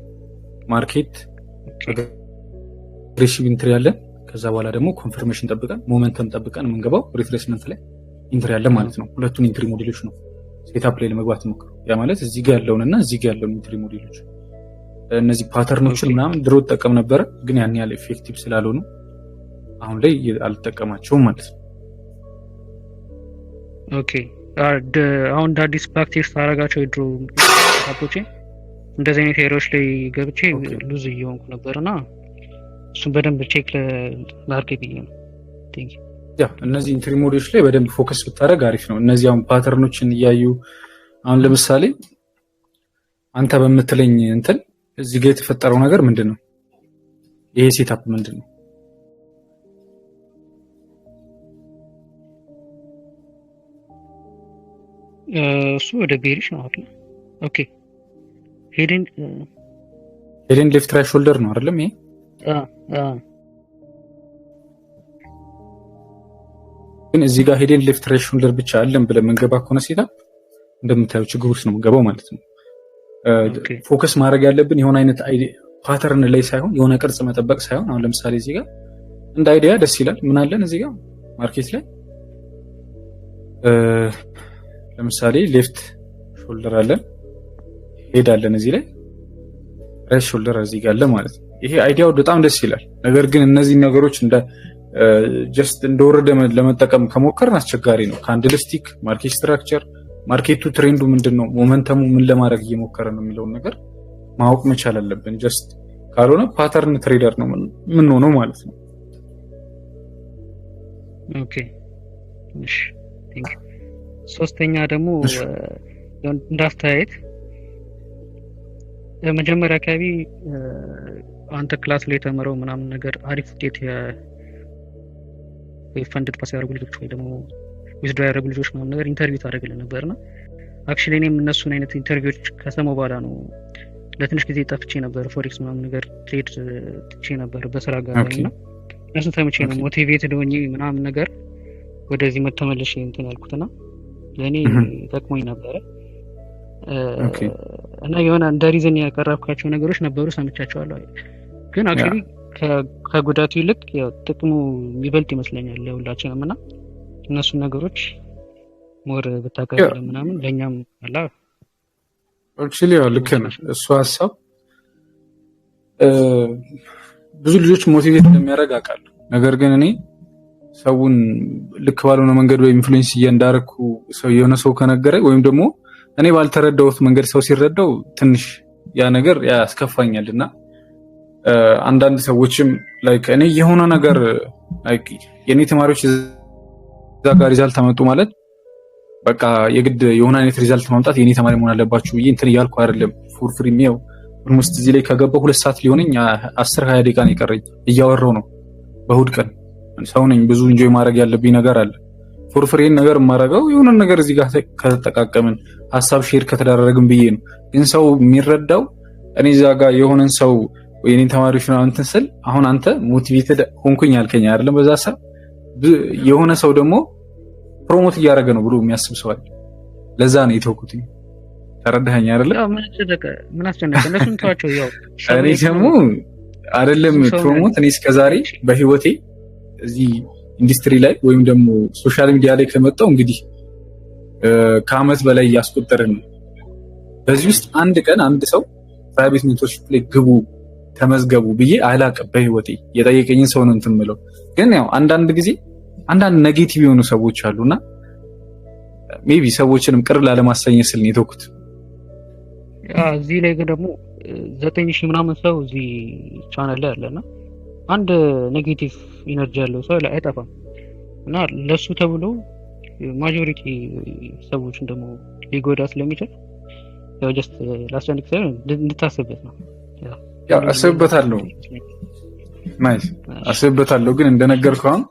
ማርኬት አግሬሲቭ ኢንትሪ ያለን፣ ከዛ በኋላ ደግሞ ኮንፈርሜሽን ጠብቀን ሞመንተም ጠብቀን የምንገባው ሪትሬስመንት ላይ ኢንትሪ ያለ ማለት ነው። ሁለቱን ኢንትሪ ሞዴሎች ነው ሴትአፕ ላይ ለመግባት ሞክሩ። ያ ማለት እዚህ ጋር ያለውንና እዚህ ጋር ያለውን ኢንትሪ ሞዴሎች እነዚህ ፓተርኖችን ምናምን ድሮ ተጠቀም ነበረ፣ ግን ያን ያህል ኤፌክቲቭ ስላልሆኑ አሁን ላይ አልተጠቀማቸውም ማለት ነው። ኦኬ አሁን አዲስ ፕራክቲስ ታረጋቸው የድሮ ሴትአፖቼ እንደዚህ አይነት ኤሪያዎች ላይ ገብቼ ሉዝ እየሆንኩ ነበርና እሱን በደንብ ቼክ ለማርኬት ነው። ቴንክ ዩ። ያ እነዚህ ኢንትሪ ሞዴሎች ላይ በደንብ ፎከስ ብታደርግ አሪፍ ነው። እነዚህ አሁን ፓተርኖችን እያዩ አሁን ለምሳሌ አንተ በምትለኝ እንትን እዚህ ጋር የተፈጠረው ነገር ምንድነው? ይሄ ሴትአፕ ምንድነው? እሱ ወደ ቤሪሽ ነው አይደል? ኦኬ ሄደን ሌፍት ራይት ሾልደር ነው አይደለም? ይሄ ግን እዚህ ጋር ሄደን ሌፍት ራይት ሾልደር ብቻ አለን ብለን መንገባ ከሆነ ሴትአፕ እንደምታየው ችግር ውስጥ ነው የምንገባው ማለት ነው። ፎከስ ማድረግ ያለብን የሆነ አይነት ፓተርን ላይ ሳይሆን የሆነ ቅርጽ መጠበቅ ሳይሆን አሁን ለምሳሌ እዚህ ጋር እንደ አይዲያ ደስ ይላል። ምን አለን እዚህ ጋር ማርኬት ላይ ለምሳሌ ሌፍት ሾልደር አለን፣ ሄድ አለን፣ እዚህ ላይ ራይት ሾልደር እዚህ ጋር አለ ማለት ነው። ይሄ አይዲያው በጣም ደስ ይላል። ነገር ግን እነዚህ ነገሮች እንደ ጀስት እንደወረደ ለመጠቀም ከሞከርን አስቸጋሪ ነው። ካንድልስቲክ ማርኬት ስትራክቸር ማርኬቱ ትሬንዱ ምንድነው፣ ሞመንተሙ ምን ለማድረግ እየሞከረ ነው የሚለውን ነገር ማወቅ መቻል አለብን። ጀስት ካልሆነ ፓተርን ትሬደር ነው ምን ሆኖ ማለት ነው። ኦኬ እሺ ቲንክ ሶስተኛ ደግሞ እንዳስተያየት መጀመሪያ አካባቢ አንተ ክላስ ላይ ተመረው ምናምን ነገር አሪፍ ውጤት ወይ ፈንድድ ፓስ ያደረጉ ልጆች ወይ ደግሞ ዊዝድራ ያደረጉ ልጆች ምናምን ነገር ኢንተርቪው ታደርግልን ነበርና አክቹሊ እኔም እነሱን አይነት ኢንተርቪዎች ከሰማሁ በኋላ ነው ለትንሽ ጊዜ ጠፍቼ ነበር። ፎሬክስ ምናምን ነገር ትሬድ ትቼ ነበር በስራ አጋጣሚ እና እነሱን ተመቼ ነው ሞቲቬትድ ሆኜ ምናምን ነገር ወደዚህ መተመለሽ እንትን ያልኩትና ለእኔ ጠቅሞኝ ነበረ። እና የሆነ እንደ ሪዝን ያቀረብኳቸው ነገሮች ነበሩ፣ ሰምቻቸዋለሁ። ግን አክቹሊ ከጉዳቱ ይልቅ ያው ጥቅሙ የሚበልጥ ይመስለኛል ለሁላችንም እና እነሱን ነገሮች ሞር ብታቀርብ ምናምን ለእኛም አላ አክቹሊ ያው ልክ ነህ። እሱ ሀሳብ ብዙ ልጆች ሞቲቬት እንደሚያደርግ አውቃለሁ። ነገር ግን እኔ ሰውን ልክ ባልሆነ መንገድ ወይ ኢንፍሉዌንስ እንዳደረኩ ሰው የሆነ ሰው ከነገረ ወይም ደግሞ እኔ ባልተረዳሁት መንገድ ሰው ሲረዳው ትንሽ ያ ነገር ያስከፋኛል። እና አንዳንድ ሰዎችም ላይክ እኔ የሆነ ነገር ላይክ የኔ ተማሪዎች እዛ ጋር ሪዛልት አመጡ ማለት በቃ የግድ የሆነ አይነት ሪዛልት ማምጣት የኔ ተማሪ መሆን አለባችሁ ብዬ እንትን እያልኩ አይደለም። ፉር ፍሪ ነው ኦልሞስት እዚህ ላይ ከገባሁ 2 ሰዓት ሊሆነኝ 10-20 ደቂቃ ነው የቀረኝ። እያወራሁ ነው በእሑድ ቀን። ሰው ነኝ፣ ብዙ ኢንጆይ ማድረግ ያለብኝ ነገር አለ። ፎር ፍሪ ነገር የማደርገው የሆነ ነገር እዚህ ጋር ከተጠቃቀምን ሀሳብ ሼር ከተደረግን ብዬ ነው። ግን ሰው የሚረዳው እኔ እዛ ጋር የሆነን ሰው የኔን ተማሪዎች ነው እንትን ስል አሁን አንተ ሞቲቬትድ ሆንኩኝ አልከኝ አይደለም። በዛ ሰዓት የሆነ ሰው ደግሞ ፕሮሞት እያደረገ ነው ብሎ የሚያስብ ሰው አለ። ለዛ ነው የተውኩት። ተረዳኸኝ አይደለ? ምን አስጨነቀ? እነሱን ተዋቸው። ያው እኔ ደግሞ አይደለም ፕሮሞት እኔ እስከዛሬ በህይወቴ እዚህ ኢንዱስትሪ ላይ ወይም ደግሞ ሶሻል ሚዲያ ላይ ከመጣው እንግዲህ ከአመት በላይ እያስቆጠርን ነው። በዚህ ውስጥ አንድ ቀን አንድ ሰው ፕራይቬት ሜንቶርሺፕ ላይ ግቡ ተመዝገቡ ብዬ አላውቅም በህይወቴ። የጠየቀኝን ሰው ነው እንትን የምለው። ግን ያው አንዳንድ ጊዜ አንዳንድ ኔጌቲቭ የሆኑ ሰዎች አሉና ሜቢ ሰዎችንም ቅር ላለማሰኘት ስል ነው የተውኩት። እዚህ ላይ ግን ደግሞ 9000 ምናምን ሰው እዚህ ቻናል ላይ አለና አንድ ኔጌቲቭ ኢነርጂ ያለው ሰው ላይ አይጠፋም እና ለሱ ተብሎ ማጆሪቲ ሰዎችን ደግሞ ሊጎዳ ስለሚችል ያው ጀስት ላስጨንቅ ሳይሆን እንድታስብበት ነው። ያው አስብበታለሁ፣ ናይስ አስብበታለሁ። ግን እንደነገርኩህ አሁን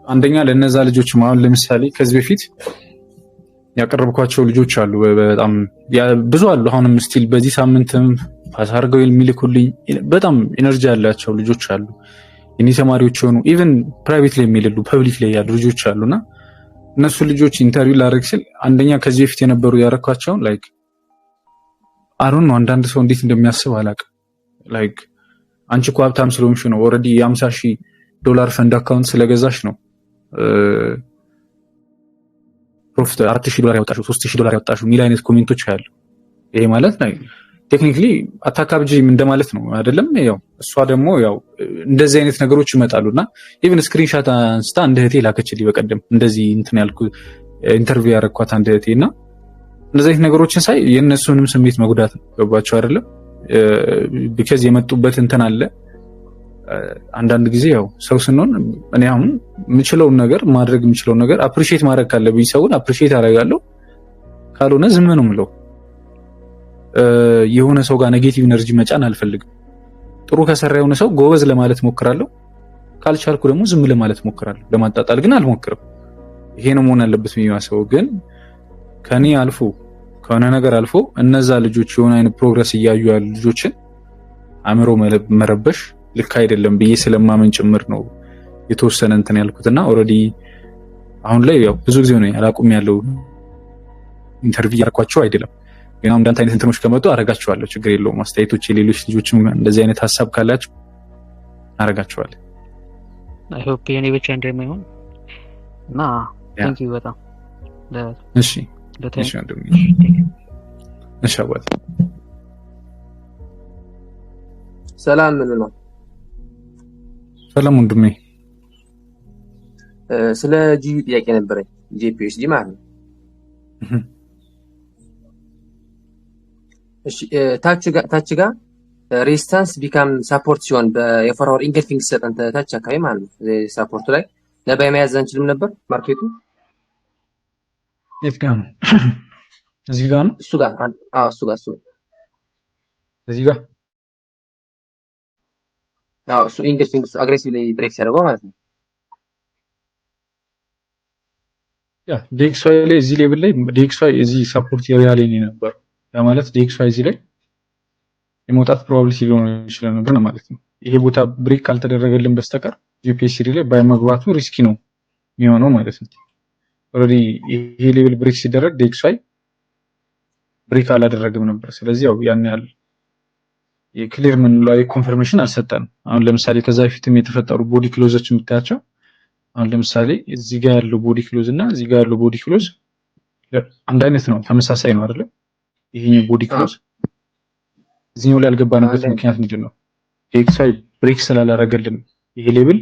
አንደኛ ለነዛ ልጆች አሁን ለምሳሌ ከዚህ በፊት ያቀረብኳቸው ልጆች አሉ፣ በጣም ብዙ አሉ። አሁንም ስቲል በዚህ ሳምንትም ፓስ አድርገው የሚልኩልኝ በጣም ኢነርጂ ያላቸው ልጆች አሉ። የኔ ተማሪዎች ሆኑ ኢቭን ፕራይቬት ላይ የሚልሉ ፐብሊክ ላይ ያሉ ልጆች አሉና እነሱ ልጆች ኢንተርቪው ላደርግ ስል አንደኛ ከዚህ በፊት የነበሩ ያረኳቸውን ላይክ አሩን ነው። አንዳንድ ሰው እንዴት እንደሚያስብ አላውቅም። ላይክ አንቺ እኮ ሀብታም ስለሆንሽ ነው ኦልሬዲ $50,000 ፈንድ አካውንት ስለገዛሽ ነው ፕሮፊት $4,000 ያወጣሽው $3,000 ያወጣሽው የሚል አይነት ኮሜንቶች አሉ። ይሄ ማለት ነው ቴክኒካሊ አታካብጂ እንደማለት ነው አይደለም? ያው እሷ ደግሞ ያው እንደዚህ አይነት ነገሮች ይመጣሉና ኢቭን ስክሪንሻት አንስታ እንደ እህቴ ላከችልኝ በቀደም እንደዚህ እንትን ያልኩ ኢንተርቪው ያረኳት አንድ እህቴና እንደዚህ አይነት ነገሮችን ሳይ የእነሱንም ስሜት መጉዳት ነው። ገባቸው አይደለም? ቢካዝ የመጡበት እንትን አለ። አንዳንድ ጊዜ ያው ሰው ስንሆን እኔ አሁን የምችለውን ነገር ማድረግ የምችለውን ነገር አፕሪሺየት ማድረግ ካለብኝ ሰውን አፕሪሺየት አደርጋለሁ፣ ካልሆነ ዝም ነው የምለው። የሆነ ሰው ጋር ኔጌቲቭ ኤነርጂ መጫን አልፈልግም። ጥሩ ከሰራ የሆነ ሰው ጎበዝ ለማለት ሞክራለሁ፣ ካልቻልኩ ደግሞ ዝም ለማለት ሞክራለሁ። ለማጣጣል ግን አልሞክርም። ይሄ ነው መሆን ያለበት የሚያስበው። ግን ከኔ አልፎ ከሆነ ነገር አልፎ እነዛ ልጆች የሆነ አይነት ፕሮግረስ እያዩ ያሉ ልጆችን አእምሮ መረበሽ ልክ አይደለም ብዬ ስለማመን ጭምር ነው የተወሰነ እንትን ያልኩትና ኦልሬዲ አሁን ላይ ያው ብዙ ጊዜ ነው ያላቁም ያለው ኢንተርቪው ያርኳቸው አይደለም። ግን አሁን እንዳንተ አይነት እንትኖች ከመጡ አረጋቸዋለሁ፣ ችግር የለውም። አስተያየቶች የሌሎች ልጆችም እንደዚህ አይነት ሀሳብ ካላቸው አረጋቸዋለሁ። አይ ሆፕ የኔ ብቻ እንደማይሆን እና ታንክ ዩ በጣም እሺ እሺ ወንድሜ እሺ አባቴ ሰላም ምን ነው? ሰላም ወንድሜ። ስለ ጂፒ ጥያቄ ነበረኝ። ጂፒኤስጂ ማለት ነው እሺ ታች ጋር ሬዚስታንስ ቢካም ሳፖርት ሲሆን የፎርዋርድ ኢንገልፊንግ ሰጠን ታች አካባቢ ማለት ነው። ሳፖርቱ ላይ ለባይ መያዝ አንችልም ነበር ማርኬቱ የት ጋር ነው? እዚህ ጋር ነው። እሱ ጋር እዚህ ጋር እሱ ኢንገልፊንግ አግሬሲቭሊ ብሬክ ሲያደርገው ማለት ነው። ያ ዲኤክስዋይ ላይ እዚህ ሌቭል ላይ ዲኤክስዋይ እዚህ ሰፖርት ኤሪያ ላይ ነው ነበር። ያ ማለት ዲኤክስዋይ እዚህ ላይ የመውጣት ፕሮባቢሊቲ ሊሆን ይችላል ነበር ማለት ነው። ይሄ ቦታ ብሬክ ካልተደረገልን በስተቀር ጂፒኤስ3 ላይ ባይመግባቱ ሪስኪ ነው የሚሆነው ማለት ነው። ኦልሬዲ ይሄ ሌቭል ብሬክ ሲደረግ ዲኤክስዋይ ብሬክ አላደረገም ነበር። ስለዚህ ያው ያን ያህል የክሊር ምንለው ኮንፈርሜሽን አልሰጠንም። አሁን ለምሳሌ ከዛ በፊትም የተፈጠሩ ቦዲ ክሎዞች የምታያቸው አሁን ለምሳሌ እዚህ ጋር ያለው ቦዲ ክሎዝ እና እዚህ ጋር ያለው ቦዲ ክሎዝ አንድ አይነት ነው፣ ተመሳሳይ ነው አይደል? ይሄኛው ቦዲ ክሎዝ እዚህኛው ላይ ያልገባንበት ምክንያት ምንድን ነው? ዲኤክስዋይ ብሬክ ስላላረገልን ይሄ ሌብል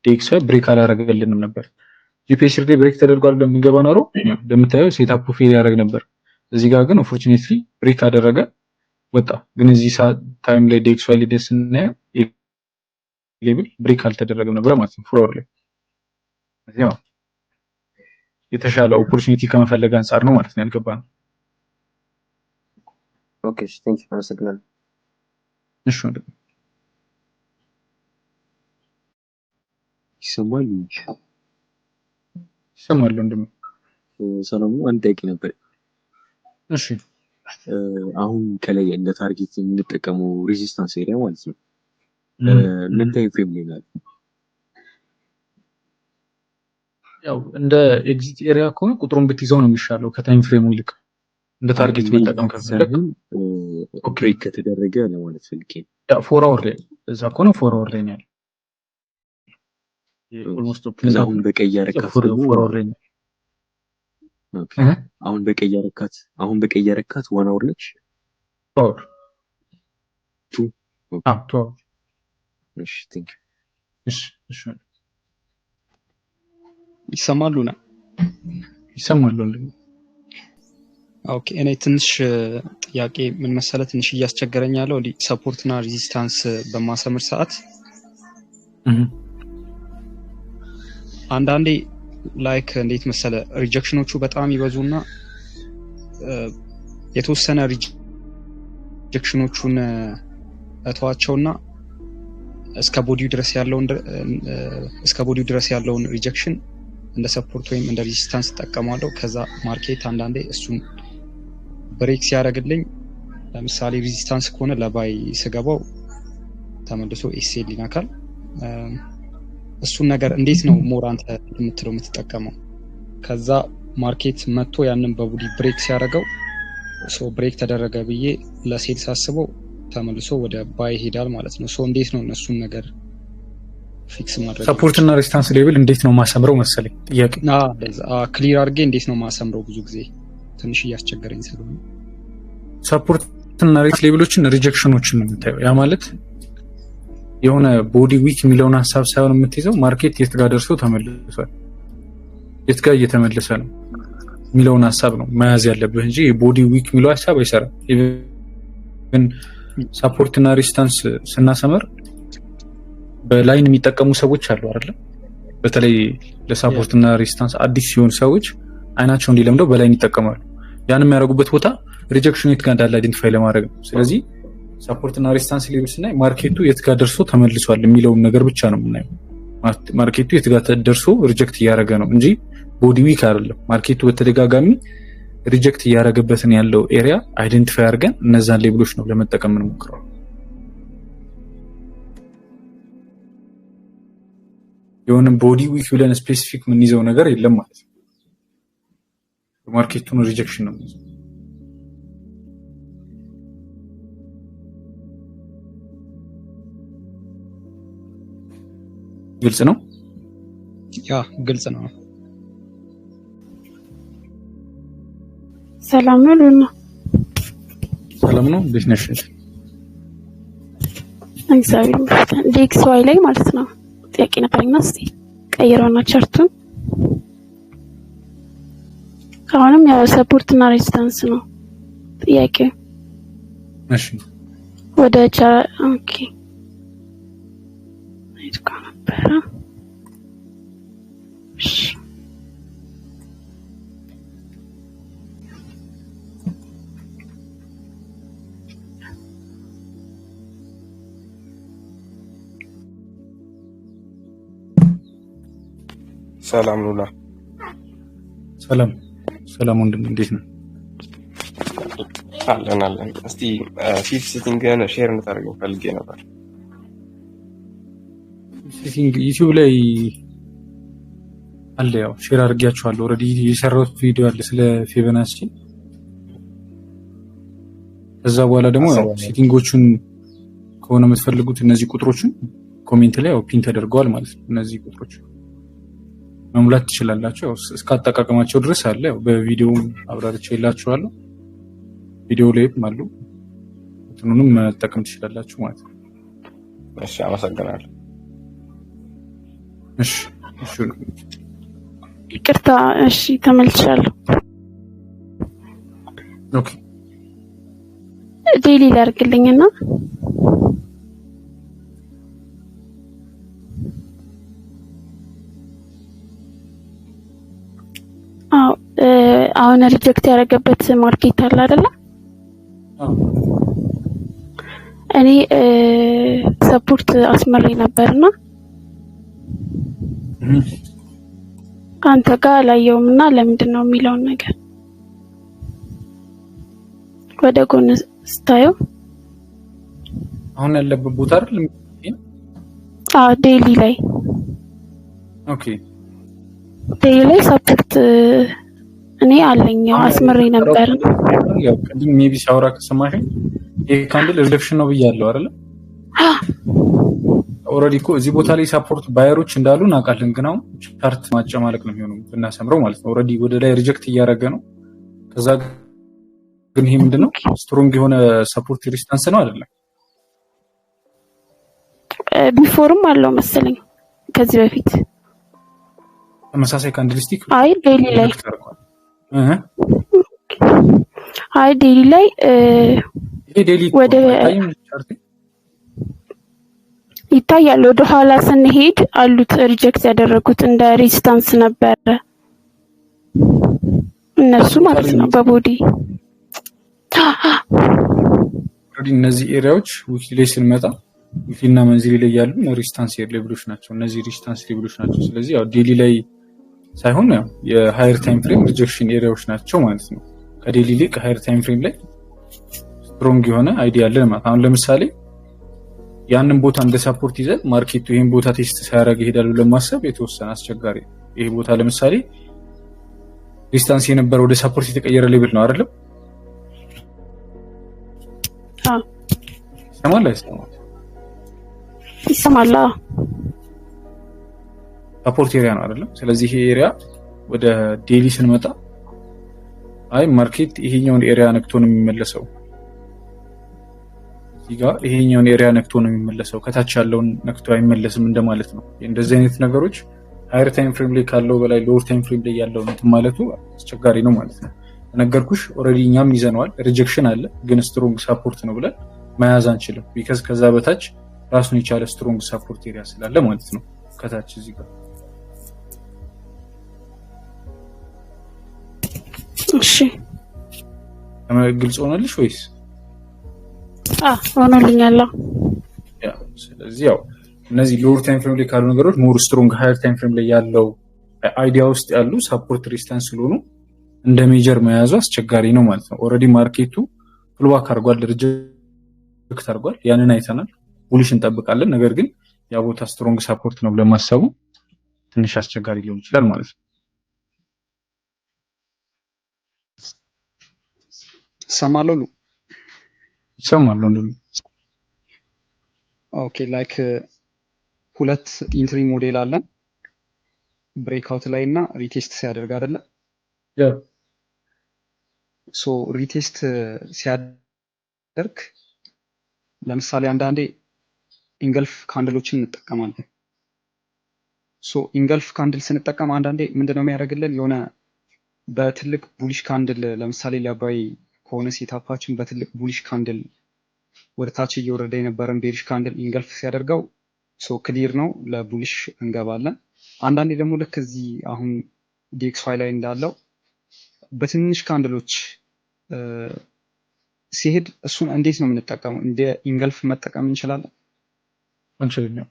ዲኤክስዋይ ብሬክ አላረገልንም ነበር። ጂፒኤስ3 ላይ ብሬክ ተደርጓል ለምንገባ ኖሮ እንደምታየው ሴትአፑ ፌል ያደርግ ነበር። እዚህ ጋር ግን ኦፖርቹኒቲሊ ብሬክ አደረገ ወጣ። ግን እዚህ ታይም ላይ ዲኤክስዋይ ላይ ስናየው ሌብል ብሬክ አልተደረገም ነበር ማለት ነው። ፍሎር ላይ ያው የተሻለ ኦፖርቹኒቲ ከመፈለግ አንፃር ነው ማለት ነው ያልገባን። ኦኬ ቴንክ ዩ አመሰግናለሁ። እሺ ወንድም ይሰማል ወንድም። ሰላም ነው። አንድ ጥያቄ ነበር። እሺ አሁን ከላይ እንደ ታርጌት የምንጠቀመው ሬዚስታንስ ኤሪያ ማለት ነው ምን ታይም ፍሬም ላይ ነው? ያው እንደ ኤግዚት ኤሪያ ከሆነ ቁጥሩን ብትይዘው ነው የሚሻለው ከታይም ፍሬሙ ይልቅ። እንደ ታርጌት መጠቀም ከፈለክ ብሬክ ከተደረገ ለማለት ፈልጌ ያው 4 አወር ላይ እዛ ከሆነ 4 አወር ላይ ነው ያለው። ኦልሞስት አሁን በቀይ ያረካት 4 አወር ላይ ነው። አሁን በቀይ ያረካት 1 አወር ነች። አወር 2 አወር። እሺ ቲንክ እሺ ይሰማሉና ይሰማሉ። ኦኬ እኔ ትንሽ ጥያቄ ምን መሰለ ትንሽ እያስቸገረኝ ያለው ሰፖርትና ሬዚስታንስ በማሰምር ሰዓት አንዳንዴ ላይክ እንዴት መሰለ ሪጀክሽኖቹ በጣም ይበዙና የተወሰነ ሪጀክሽኖቹን እተዋቸውና እስከ ቦዲው ድረስ ያለውን ሪጀክሽን እንደ ሰፖርት ወይም እንደ ሬዚስታንስ ተጠቀማለሁ። ከዛ ማርኬት አንዳንዴ እሱን ብሬክ ሲያደርግልኝ ለምሳሌ ሬዚስታንስ ከሆነ ለባይ ስገባው ተመልሶ ኤስኤል ይነካል። እሱን ነገር እንዴት ነው ሞር አንተ የምትጠቀመው? ከዛ ማርኬት መጥቶ ያንን በቡዲ ብሬክ ሲያደርገው ብሬክ ተደረገ ብዬ ለሴል ሳስበው ተመልሶ ወደ ባይ ሄዳል ማለት ነው። እንዴት ነው እነሱን ነገር ፊክስ ማድረግ? ሰፖርት እና ሬዚስታንስ ሌቭል እንዴት ነው ማሰምረው መሰለኝ ጥያቄ። ክሊር አድርጌ እንዴት ነው ማሰምረው? ብዙ ጊዜ ትንሽ እያስቸገረኝ ስለሆነ ሰፖርት እና ሬዚስታንስ ሌቭሎችን ሪጀክሽኖችን ነው የምታየው። ያ ማለት የሆነ ቦዲ ዊክ የሚለውን ሀሳብ ሳይሆን የምትይዘው ማርኬት የት ጋር ደርሶ ተመልሷል፣ የት ጋር እየተመለሰ ነው የሚለውን ሀሳብ ነው መያዝ ያለብህ እንጂ ቦዲ ዊክ የሚለው ሀሳብ አይሰራም። ግን ሰፖርት እና ሬዚስታንስ ስናሰምር በላይን የሚጠቀሙ ሰዎች አሉ አይደል? በተለይ ለሰፖርት እና ሬዚስታንስ አዲስ ሲሆን ሰዎች አይናቸው እንዲለምደው በላይን ይጠቀማሉ። ያን የሚያደርጉበት ቦታ ሪጀክሽን የት ጋር እንዳለ አይደንቲፋይ ለማድረግ ነው። ስለዚህ ሰፖርት እና ሬዚስታንስ ሌቭል ስናይ ማርኬቱ የት ጋር ደርሶ ተመልሷል የሚለውን ነገር ብቻ ነው የምናየው። ማርኬቱ የት ጋር ደርሶ ሪጀክት እያደረገ ነው እንጂ ቦዲ ዊክ አይደለም። ማርኬቱ በተደጋጋሚ ሪጀክት እያደረገበትን ያለው ኤሪያ አይደንቲፋይ አድርገን እነዛን ሌቭሎች ነው ለመጠቀም የምንሞክረው። የሆነ ቦዲ ዊክ ብለን ስፔሲፊክ የምንይዘው ነገር የለም ማለት ነው። ማርኬቱን ሪጀክሽን ነው የሚይዘው። ግልጽ ነው? ያ ግልጽ ነው። ሰላም ነው ሉና? ሰላም ነው። እንዴት ነሽ? እግዚአብሔር ይመስገን። ዲኤክስዋይ ላይ ማለት ነው ጥያቄ ነበርና እስቲ ቀይረውና ቻርቱን አሁንም ያው ሰፖርት እና ሬዚስታንስ ነው ጥያቄው። እሺ ወደ ኦኬ አይት ጋር ነበር። እሺ ሰላም ሉላ። ሰላም ሰላም ወንድም እንዴት ነው? አለን። እስቲ ፊፍ ሴቲንግን ሼር እንድታደርገኝ ፈልጌ ነበር። ሴቲንግ ዩቲዩብ ላይ አለ፣ ያው ሼር አድርጌያችኋለሁ። ኦልሬዲ የሰራሁት ቪዲዮ አለ ስለ ፊቦናቺ። ከዛ በኋላ ደግሞ ያው ሴቲንጎቹን ከሆነ የምትፈልጉት እነዚህ ቁጥሮችን ኮሜንት ላይ ያው ፒን ተደርገዋል ማለት ነው። እነዚህ ቁጥሮች መሙላት ትችላላችሁ። ያው እስከ አጠቃቀማቸው ድረስ አለ። ያው በቪዲዮ አብራርቼ ይላችኋለሁ። ቪዲዮ ላይም አሉ። እንትኑንም መጠቀም ትችላላችሁ ማለት ነው። እሺ አመሰግናለሁ። እሺ ይቅርታ። እሺ ተመልሻለሁ። ኦኬ ዴሊ ላድርግልኝና አሁን ሪጀክት ያደረገበት ማርኬት አለ አይደለ? እኔ ሰፖርት አስመሪ ነበርና አንተ ጋር አላየውም እና ለምንድን ነው የሚለውን ነገር ወደ ጎን ስታየው አሁን ያለበት ቦታ አይደል? ዴሊ ላይ ኦኬ ዴሊ ላይ ሰፖርት እኔ አለኝ አስመሪ ነበር። ያው ቅድም ሜቢ ሳውራ ከሰማሽኝ ይሄ ካንድል ሪፍሌክሽን ነው ብያለሁ አይደል? ኦልሬዲ እኮ እዚህ ቦታ ላይ ሰፖርት ባየሮች እንዳሉ እናውቃለን፣ ግን አሁን ቻርት ማጨማለቅ ነው የሚሆነው ብናሰምረው ማለት ነው። ኦልሬዲ ወደ ላይ ሪጀክት እያደረገ ነው። ከዛ ግን ይሄ ምንድነው ስትሮንግ የሆነ ሰፖርት ሬዚስታንስ ነው አይደለም? ቢፎርም አለው መሰለኝ ከዚህ በፊት ተመሳሳይ ካንድልስቲክ አይ ዴሊ ላይ ዴሊ ላይ ይሄ ዴሊ ወደ ይታያል። ወደ ኋላ ስንሄድ አሉት ሪጀክት ያደረጉት እንደ ሬዚስታንስ ነበረ እነሱ ማለት ነው በቦዲ እነዚህ ኤሪያዎች ዊክሊ ላይ ስንመጣ ዊክሊና መንዝሊ ላይ ያሉ ሬዚስታንስ ሌቭሎች ናቸው። እነዚህ ሬዚስታንስ ሌቭሎች ናቸው። ስለዚህ ያው ዴሊ ላይ ሳይሆን ያው የሃየር ታይም ፍሬም ሪጀክሽን ኤሪያዎች ናቸው ማለት ነው። ከዴሊ ይልቅ ሃየር ታይም ፍሬም ላይ ስትሮንግ የሆነ አይዲያ አለ ማለት። አሁን ለምሳሌ ያንን ቦታ እንደ ሰፖርት ይዘን ማርኬቱ ይሄን ቦታ ቴስት ሳያደርግ ይሄዳል ብለን ማሰብ የተወሰነ አስቸጋሪ ነው። ይሄ ቦታ ለምሳሌ ዲስታንስ የነበረ ወደ ሰፖርት የተቀየረ ሌቭል ነው አይደለም? ይሰማል። ሰፖርት ኤሪያ ነው አይደለም? ስለዚህ ይሄ ኤሪያ ወደ ዴሊ ስንመጣ አይ ማርኬት ይሄኛውን ኤሪያ ነክቶ ነው የሚመለሰው፣ እዚህ ጋር ይሄኛውን ኤሪያ ነክቶ ነው የሚመለሰው፣ ከታች ያለውን ነክቶ አይመለስም እንደማለት ነው። እንደዚህ አይነት ነገሮች ሃየር ታይም ፍሬም ላይ ካለው በላይ ሎወር ታይም ፍሬም ላይ ያለው እንትን ማለቱ አስቸጋሪ ነው ማለት ነው። ነገርኩሽ ኦልሬዲ እኛም ይዘነዋል። ሪጀክሽን አለ ግን ስትሮንግ ሰፖርት ነው ብለን መያዝ አንችልም። ቢካዝ ከዛ በታች ራሱን የቻለ ስትሮንግ ሰፖርት ኤሪያ ስላለ ማለት ነው። ከታች እዚህ ጋር እሺ ግልጽ ሆነልሽ ወይስ? ሆኖልኛል። ያ ስለዚህ ያው እነዚህ ሎወር ታይም ፍሬም ላይ ካሉ ነገሮች ሞር ስትሮንግ ሃየር ታይም ፍሬም ላይ ያለው አይዲያ ውስጥ ያሉ ሰፖርት ሬዚስታንስ ስለሆኑ እንደ ሜጀር መያዙ አስቸጋሪ ነው ማለት ነው። ኦልሬዲ ማርኬቱ ፑልባክ አድርጓል፣ ሪጀክት አድርጓል። ያንን አይተናል። ቡሊሽ እንጠብቃለን። ነገር ግን ያ ቦታ ስትሮንግ ሰፖርት ነው ብለን ማሰቡ ትንሽ አስቸጋሪ ሊሆን ይችላል ማለት ነው። ሰማለሉ ይሰማል እንደምን? ኦኬ ላይክ ሁለት ኢንትሪ ሞዴል አለን ብሬክአውት ላይ እና ሪቴስት ሲያደርግ አይደለ? ያ ሶ ሪቴስት ሲያደርግ ለምሳሌ አንዳንዴ ኢንገልፍ ካንድሎችን እንጠቀማለን። ሶ ኢንገልፍ ካንድል ስንጠቀም አንዳንዴ ምንድነው የሚያደርግልን የሆነ በትልቅ ቡሊሽ ካንድል ለምሳሌ ለባይ ከሆነ ሴታፓችን በትልቅ ቡሊሽ ካንድል ወደ ታች እየወረደ የነበረን ቤሪሽ ካንድል ኢንገልፍ ሲያደርገው ክሊር ነው ለቡሊሽ እንገባለን። አንዳንዴ ደግሞ ልክ እዚህ አሁን ዲኤክስዋይ ላይ እንዳለው በትንሽ ካንድሎች ሲሄድ እሱን እንዴት ነው የምንጠቀመው? እንደ ኢንገልፍ መጠቀም እንችላለን?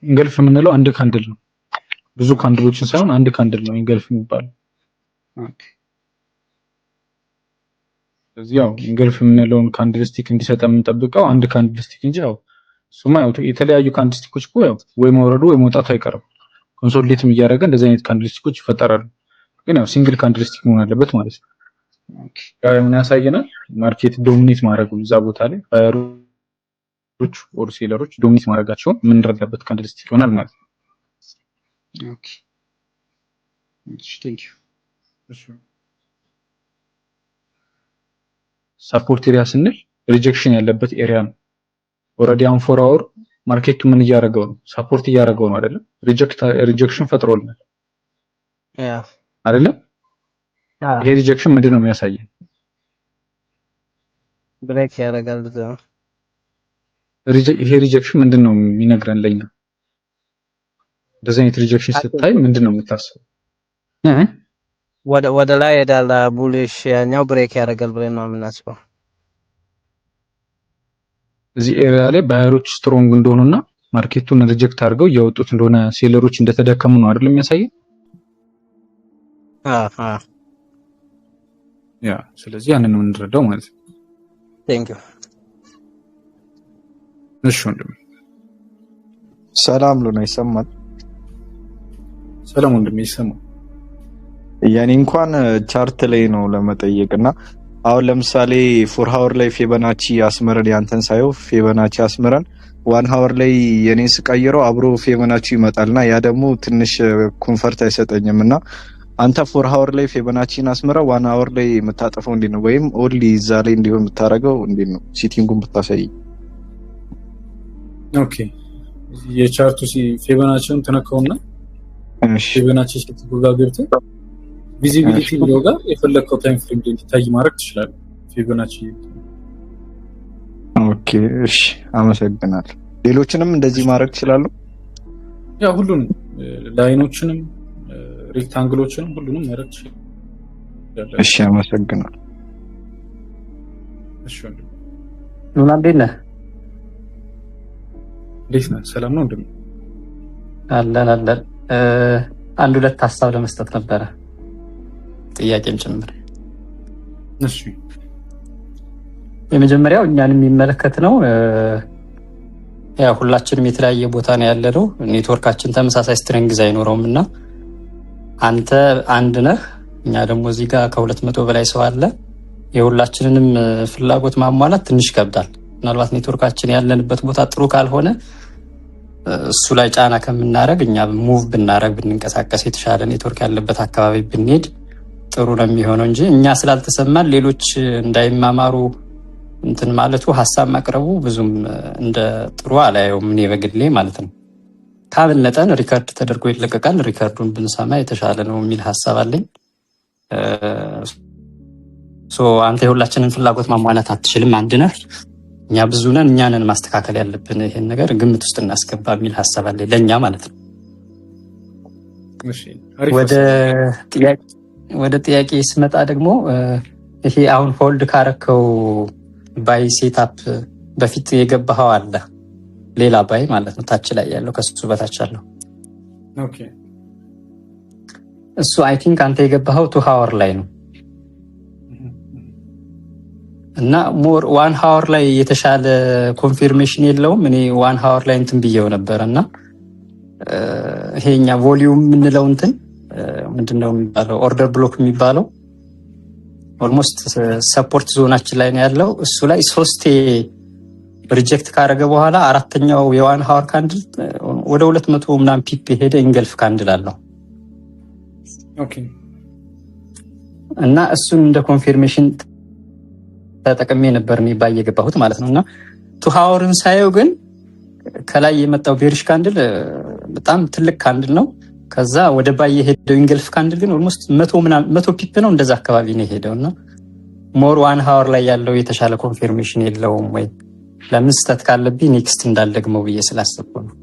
ኢንገልፍ የምንለው አንድ ካንድል ነው፣ ብዙ ካንድሎችን ሳይሆን አንድ ካንድል ነው ኢንገልፍ የሚባለው። ኦኬ። ስለዚህ ያው ኢንገልፍ የምንለውን ካንድልስቲክ እንዲሰጥ የምንጠብቀው አንድ ካንድልስቲክ እንጂ ያው ሱማ ያው የተለያዩ ካንድልስቲኮች እኮ ያው ወይ መውረዱ ወይ መውጣቱ አይቀርም። ኮንሶሊዴትም እያደረገ እንደዚህ አይነት ካንድልስቲኮች ይፈጠራሉ። ግን ያው ሲንግል ካንድልስቲክ መሆን አለበት ማለት ነው። ኦኬ። ያው ምን ያሳየናል? ማርኬት ዶሚኔት ማድረጉ እዛ ቦታ ላይ ባየሮች ኦር ሴለሮች ዶሚኔት ማድረጋቸውን የምንረዳበት ካንድልስቲክ ይሆናል ማለት ነው። ኦኬ። ቴንክ ዩ። ሰፖርት ኤሪያ ስንል ሪጀክሽን ያለበት ኤሪያ ነው። ኦልሬዲ አሁን 4 አወር ማርኬቱ ምን እያደረገው ነው? ሰፖርት እያደረገው ነው አይደለም? ሪጀክሽን ፈጥሮልናል አይደለም? ይሄ ሪጀክሽን ምንድን ነው የሚያሳየን? ብሬክ ያደርጋል። ይሄ ሪጀክሽን ምንድን ነው የሚነግረን ለኛ? እንደዚህ አይነት ሪጀክሽን ስታይ ምንድን ነው የምታስበው? ወደ ላይ ሄዳል ቡሊሽ፣ ያኛው ብሬክ ያደርጋል ብለን ነው የምናስበው። እዚህ ኤሪያ ላይ ባየሮች ስትሮንግ እንደሆኑና ማርኬቱን ሪጀክት አድርገው እያወጡት እንደሆነ ሴለሮች እንደተዳከሙ ነው አይደል የሚያሳየው? ያ ስለዚህ ያንን ነው እንረዳው ማለት ነው። ቴንክ ዩ። እሺ ወንድም ሰላም ሉና ይሰማል? ሰላም ወንድም ይሰማል። ያኔ እንኳን ቻርት ላይ ነው ለመጠየቅና አሁን ለምሳሌ 4 ሃወር ላይ ፌበናቺ አስመረን ያንተን ሳይው ፌበናቺ አስመረን 1 ሃወር ላይ የኔን ስቀይረው አብሮ ፌበናቺ ይመጣልና ያ ደግሞ ትንሽ ኮንፈርት አይሰጠኝምና አንተ 4 ሃወር ላይ ፌበናቺን አስመረው 1 ሃወር ላይ የምታጠፈው እንዴት ነው? ወይም ኦንሊ እዛ ላይ እንዲሆን የምታረገው እንዴት ነው? ሲቲንጉን ብታሳይ። ኦኬ የቻርቱ ፌበናቺን ተነካውና እሺ ፌበናቺ ሲቲንጉ ጋር ገብተህ ቪዚቢሊቲ ነው ጋር የፈለከው ታይም ፍሬም እንዲታይ ማድረግ ትችላለህ። ፊቦናቺ ኦኬ እሺ አመሰግናለሁ። ሌሎችንም እንደዚህ ማድረግ ትችላለህ? ያ ሁሉንም ላይኖችንም ሬክታንግሎችንም ሁሉንም ማድረግ ትችላለህ። እሺ አመሰግናለሁ። እሺ ወንድም ሉና እንዴት ነህ? እንዴት ነህ? ሰላም ነው ወንድም? አለን አንድ ሁለት ሀሳብ ለመስጠት ነበረ ጥያቄም ጭምር። እሺ የመጀመሪያው እኛን የሚመለከት ነው። ያው ሁላችንም የተለያየ ቦታ ነው ያለነው። ኔትወርካችን ተመሳሳይ ስትሬንግዝ አይኖረውም እና አንተ አንድ ነህ፣ እኛ ደግሞ እዚህ ጋር ከ200 በላይ ሰው አለ። የሁላችንንም ፍላጎት ማሟላት ትንሽ ይከብዳል። ምናልባት ኔትወርካችን ያለንበት ቦታ ጥሩ ካልሆነ እሱ ላይ ጫና ከምናረግ እኛ ሙቭ ብናረግ ብንንቀሳቀስ የተሻለ ኔትወርክ ያለበት አካባቢ ብንሄድ ጥሩ ነው የሚሆነው እንጂ እኛ ስላልተሰማን ሌሎች እንዳይማማሩ እንትን ማለቱ ሀሳብ ማቅረቡ ብዙም እንደ ጥሩ አላየውም እኔ በግሌ ማለት ነው። ካበለጠን ሪከርድ ተደርጎ ይለቀቃል፣ ሪከርዱን ብንሰማ የተሻለ ነው የሚል ሀሳብ አለኝ። አንተ የሁላችንን ፍላጎት ማሟላት አትችልም፣ አንድ ነህ፣ እኛ ብዙ ነን፣ እኛ ነን ማስተካከል ያለብን፣ ይሄን ነገር ግምት ውስጥ እናስገባ የሚል ሀሳብ አለኝ ለእኛ ማለት ነው። ወደ ጥያቄ ስመጣ ደግሞ ይሄ አሁን ሆልድ ካረከው ባይ ሴታፕ በፊት የገባኸው አለ ሌላ ባይ ማለት ነው፣ ታች ላይ ያለው ከሱ በታች ያለው ኦኬ። እሱ አይ ቲንክ አንተ የገባኸው 2 ሃወር ላይ ነው እና ሞር 1 ሃወር ላይ የተሻለ ኮንፊርሜሽን የለውም። እኔ 1 ሃወር ላይ እንትን ብየው ነበር እና ይሄኛ ቮሊዩም የምንለው እንትን ምንድነው የሚባለው ኦርደር ብሎክ የሚባለው ኦልሞስት ሰፖርት ዞናችን ላይ ነው ያለው። እሱ ላይ 3 ሪጀክት ካረገ በኋላ አራተኛው የ1 ሃወር ካንድል ወደ 200 ምናምን ፒፕ ሄደ ኢንገልፍ ካንድል አለው። ኦኬ እና እሱን እንደ ኮንፊርሜሽን ተጠቅሜ ነበር እኔ ባይ የገባሁት ማለት ነውና 2 ሃወርን ሳየው ግን ከላይ የመጣው ቤሪሽ ካንድል በጣም ትልቅ ካንድል ነው። ከዛ ወደ ባይ የሄደው ኢንገልፍ ካንድል ግን ኦልሞስት 100 ፒፕ ነው እንደዛ አካባቢ ነው የሄደውና ሞር 1 ሃወር ላይ ያለው የተሻለ ኮንፊርሜሽን የለውም ወይ? ለምን ስህተት ካለብኝ ኔክስት እንዳልደግመው ብዬ ስላሰብኩ ነው።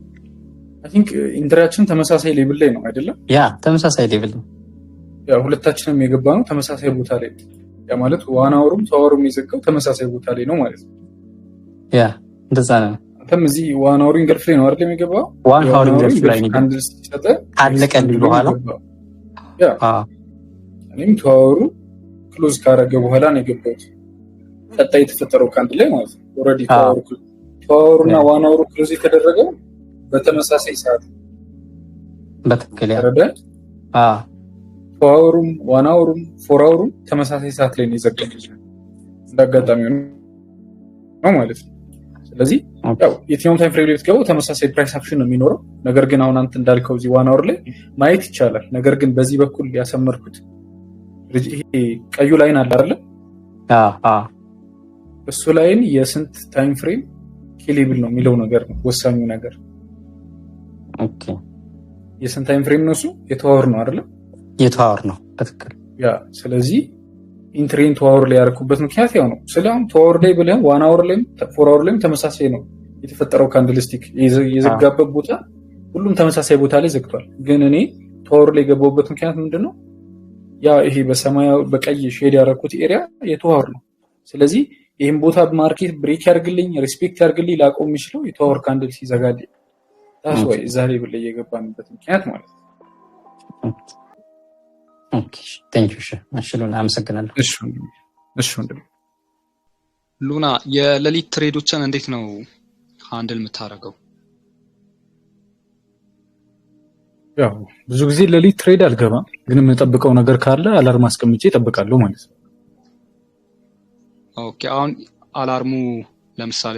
አይ ቲንክ ኢንትራክሽን ተመሳሳይ ሌቭል ላይ ነው አይደለም? ያ ተመሳሳይ ሌቭል ነው። ያ ሁለታችንም የገባ ነው ተመሳሳይ ቦታ ላይ። ያ ማለት 1 ሃወሩም 2 ሃወሩም የዘጋው ተመሳሳይ ቦታ ላይ ነው ማለት ነው። ያ እንደዛ ነው። አንተም እዚህ 1 ሃወር ኢንገልፍ ላይ ነው አይደል የሚገባው? 1 ሃወር ኢንገልፍ ላይ ነው አንድ ሲሰጠ አለቀልኝ በኋላ ያ እኔም 2 ሃወሩ ክሎዝ ካረገ በኋላ ነው የገባሁት። ቀጣይ የተፈጠረው ካንድ ላይ ማለት ነው። ኦሬዲ 2 ሃወሩና 1 ሃወሩ ክሎዝ የተደረገው በተመሳሳይ ሰዓት በትክክል ያ 2 ሃወሩም 1 ሃወሩም 4 ሃወሩም ተመሳሳይ ሰዓት ላይ ነው የዘጋው። እንዳጋጣሚ ነው ማለት ነው። ስለዚህ ያው የትኛውም ታይም ፍሬም ላይ ብትገባው ተመሳሳይ ፕራይስ አክሽን ነው የሚኖረው። ነገር ግን አሁን አንተ እንዳልከው እዚህ 1 ሃወር ላይ ማየት ይቻላል። ነገር ግን በዚህ በኩል ያሰመርኩት ይሄ ቀዩ ላይን አለ አይደል? እሱ ላይን የስንት ታይም ፍሬም ኬሌብል ነው የሚለው ነገር ነው ወሳኙ ነገር። ኦኬ የስንት ታይም ፍሬም ነው እሱ? የተዋወር ነው አይደል? የተዋወር ነው በትክክል ያ። ስለዚህ ኢንትሬን ተዋወር ላይ ያደረኩበት ምክንያት ያው ነው። ስለዚህ ተዋወር ላይ ብለህ 1 ሃወር ላይም 4 ሃወር ላይም ተመሳሳይ ነው የተፈጠረው ካንድልስቲክ የዘጋበት ቦታ ሁሉም ተመሳሳይ ቦታ ላይ ዘግቷል። ግን እኔ ተዋወር ላይ የገባሁበት ምክንያት ምንድነው? ያ ይሄ በሰማያዊ በቀይ ሼድ ያደረኩት ኤሪያ የተዋወር ነው። ስለዚህ ይሄን ቦታ ማርኬት ብሬክ ያርግልኝ ሪስፔክት ያርግልኝ ላቆም የሚችለው የተዋወር ካንድል ሲዘጋልኝ ታስ ወይ ዛሬ ብለ የገባንበት ምክንያት ማለት ነው። ኦኬ ቴንክ ዩ ሉና አመሰግናለሁ። እሺ ወንድም ሉና የሌሊት ትሬዶችን እንዴት ነው ሃንድል የምታረገው? ያው ብዙ ጊዜ ሌሊት ትሬድ አልገባም፣ ግን የምጠብቀው ነገር ካለ አላርም አስቀምጬ እጠብቃለሁ ማለት ነው። ኦኬ አሁን አላርሙ ለምሳሌ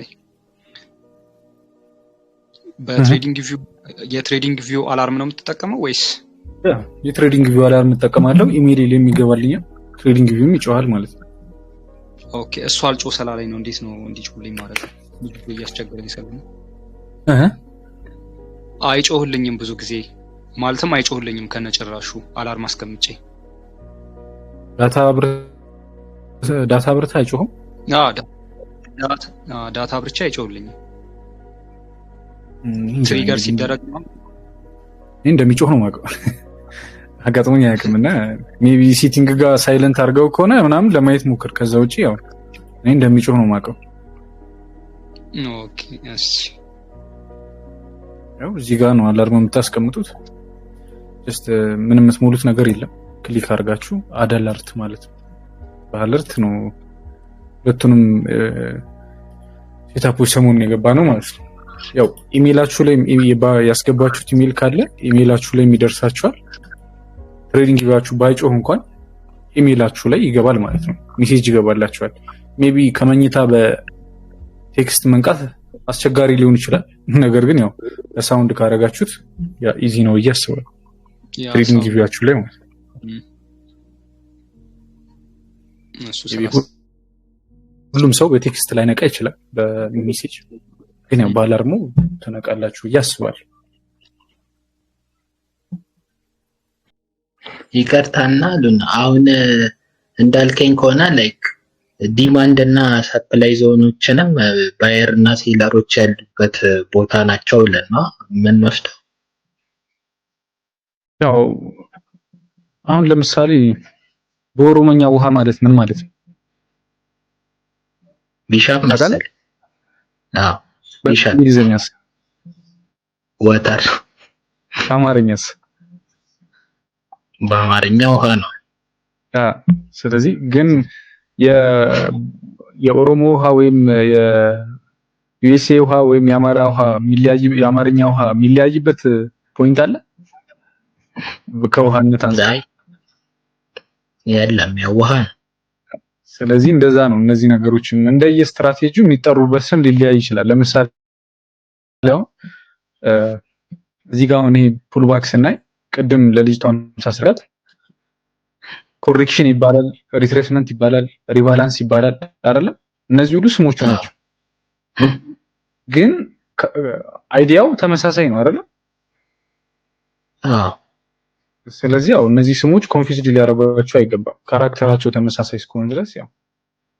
የትሬዲንግ ቪው አላርም ነው የምትጠቀመው ወይስ? የትሬዲንግ ቪው አላርም እጠቀማለሁ። ኢሜል ላይ የሚገባልኝ ትሬዲንግ ቪውም ይጮሃል ማለት ነው። ኦኬ እሱ አልጮህ ስላለኝ ነው። እንዴት ነው እንዲጮህልኝ ማለት ነው? ብዙ ጊዜ እያስቸገረኝ ስለሆነ አይጮህልኝም ብዙ ጊዜ ማለትም አይጮህልኝም ከነጭራሹ አላርም አስቀምጬ። ዳታ ብርታ አይጮህም? ዳታ ብርቻ አይጮህልኝም። ትሪገር ሲደረግ ነው እንደሚጮህ ነው የማውቀው። አጋጥሞኝ አያውቅምና ሜቢ ሲቲንግ ጋር ሳይለንት አድርገው ከሆነ ምናምን ለማየት ሞክር። ከዛ ውጪ ያው እኔ እንደሚጮህ ነው የማውቀው። ኦኬ እሺ ያው እዚህ ጋር ነው አላርም የምታስቀምጡት። ጀስት ምንም የምትሞሉት ነገር የለም። ክሊክ አድርጋችሁ አድ አለርት ማለት ነው። በአለርት ነው ሁለቱንም ሴታፖች ሰሞኑን የገባ ነው ማለት ነው። ያው ኢሜይላችሁ ላይ ያስገባችሁት ኢሜይል ካለ ኢሜይላችሁ ላይ የሚደርሳችኋል። ትሬዲንግ ቪዋችሁ ባይጮህ እንኳን ኢሜይላችሁ ላይ ይገባል ማለት ነው። ሜሴጅ ይገባላችኋል። ሜቢ ከመኝታ በቴክስት መንቃት አስቸጋሪ ሊሆን ይችላል። ነገር ግን ያው በሳውንድ ካረጋችሁት ያ ኢዚ ነው ብዬ አስባለሁ። ትሬዲንግ ቪዋችሁ ላይ ማለት ነው። ሁሉም ሰው በቴክስት ላይ ነቃ ይችላል፣ በሜሴጅ ግን ያው ባላርሙ ተነቃላችሁ ብዬ አስባለሁ። ይቅርታና ሉና አሁን እንዳልከኝ ከሆነ ላይክ ዲማንድ እና ሰፕላይ ዞኖችንም ባየር እና ሴለሮች ያሉበት ቦታ ናቸው ብለን ነው የምንወስደው። ያው አሁን ለምሳሌ በኦሮሞኛ ውሃ ማለት ምን ማለት ነው? ቢሻፕ መሰለኝ። አዎ ቢሻፕ። በእንግሊዝኛስ? ወተር። በአማርኛስ? በአማርኛ ውሃ ነው። ስለዚህ ግን የኦሮሞ ውሃ ወይም የዩኤስኤ ውሃ ወይም የአማራ ውሃ የአማርኛ ውሃ የሚለያይበት ፖይንት አለ? ከውሃነት አንፃር የለም፣ ያው ውሃ ነው። ስለዚህ እንደዛ ነው። እነዚህ ነገሮችን እንደየስትራቴጂው የሚጠሩበት ስም ሊለያይ ይችላል። ለምሳሌ እዚህ ጋር እኔ ፑልባክ ስናይ ቅድም ለልጅቷን ሳስራት ኮሬክሽን ይባላል፣ ሪትሬስመንት ይባላል፣ ሪባላንስ ይባላል አይደለ? እነዚህ ሁሉ ስሞች ናቸው። ግን አይዲያው ተመሳሳይ ነው አይደለ? ስለዚህ ያው እነዚህ ስሞች ኮንፊውዝድ ሊያደርጓቸው አይገባም። ካራክተራቸው ተመሳሳይ እስከሆነ ድረስ ያው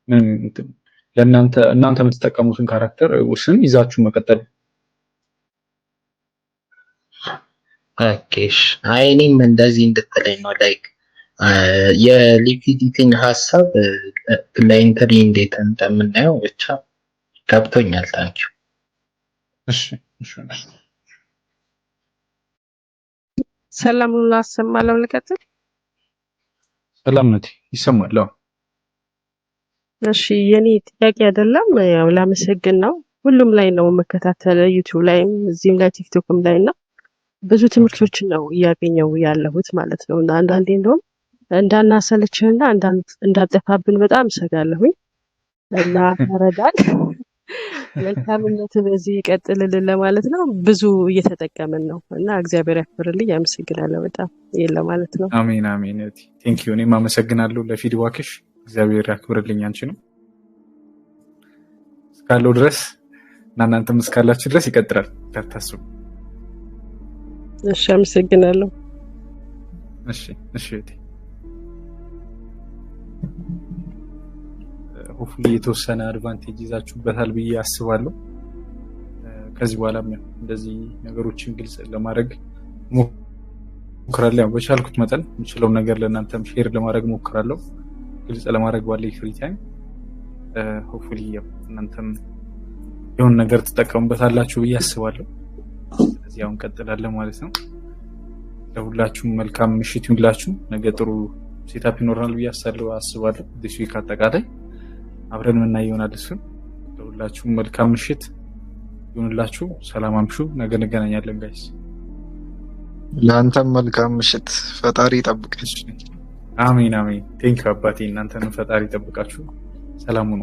ምን ለእናንተ እናንተ የምትጠቀሙትን ካራክተር ስም ይዛችሁ መቀጠል። ኦኬ አይ እኔም እንደዚህ እንድትለኝ ነው ላይክ የሊኩዊዲቲን ሀሳብ ለኢንተሪ እንዴት እንደምናየው ብቻ ገብቶኛል። ታንኪዩ። እሺ እሺ ሰላም ሁሉ አሰማለሁ። ልቀጥል። ሰላም ነቲ ይሰማል? አዎ እሺ የኔ ጥያቄ አይደለም ያው ላመሰግን ነው። ሁሉም ላይ ነው መከታተል ዩቲዩብ ላይም እዚህም ላይ ቲክቶክም ላይ እና ብዙ ትምህርቶችን ነው እያገኘው ያለሁት ማለት ነው። እና አንዳንዴ እንደውም እንዳናሰለችህና እንዳጠፋብን በጣም እሰጋለሁኝ እና ተረዳን። መልካምነት በዚህ ይቀጥልልን ለማለት ነው። ብዙ እየተጠቀምን ነው እና እግዚአብሔር ያክብርልኝ። አመሰግናለሁ በጣም ይሄን ለማለት ነው። አሜን አሜን። ቴንክ ዩ። እኔም አመሰግናለሁ ለፊድባክሽ። እግዚአብሔር ያክብርልኝ አንቺ ነው እስካለው ድረስ እና እናንተም እስካላችሁ ድረስ ይቀጥላል። ታታስቡ። እሺ አመሰግናለሁ። እሺ እሺ ሆፕፉሊ የተወሰነ አድቫንቴጅ ይዛችሁበታል ብዬ አስባለሁ። ከዚህ በኋላም እንደዚህ ነገሮችን ግልጽ ለማድረግ ሞክራለሁ። በቻልኩት መጠን የምችለውን ነገር ለእናንተም ሼር ለማድረግ ሞክራለሁ፣ ግልጽ ለማድረግ ባለኝ ፍሪ ታይም። ሆፕፉሊ እናንተም የሆነ ነገር ትጠቀሙበታላችሁ ብዬ አስባለሁ። ስለዚህ አሁን እንቀጥላለን ማለት ነው። ለሁላችሁም መልካም ምሽት ይሁንላችሁ። ነገ ጥሩ ሴታፕ ይኖርናል ብዬ አስባለሁ። ዲስ ዊክ አጠቃላይ አብረን የምናየው ይሆናል። እሱን ለሁላችሁም መልካም ምሽት ይሁንላችሁ። ሰላም አምሹ። ነገ እንገናኛለን ጋይስ። ለአንተም መልካም ምሽት። ፈጣሪ ይጠብቅሽ። አሜን አሜን። ቴንክ አባቴ። እናንተንም ፈጣሪ ይጠብቃችሁ። ሰላም ሁኑ።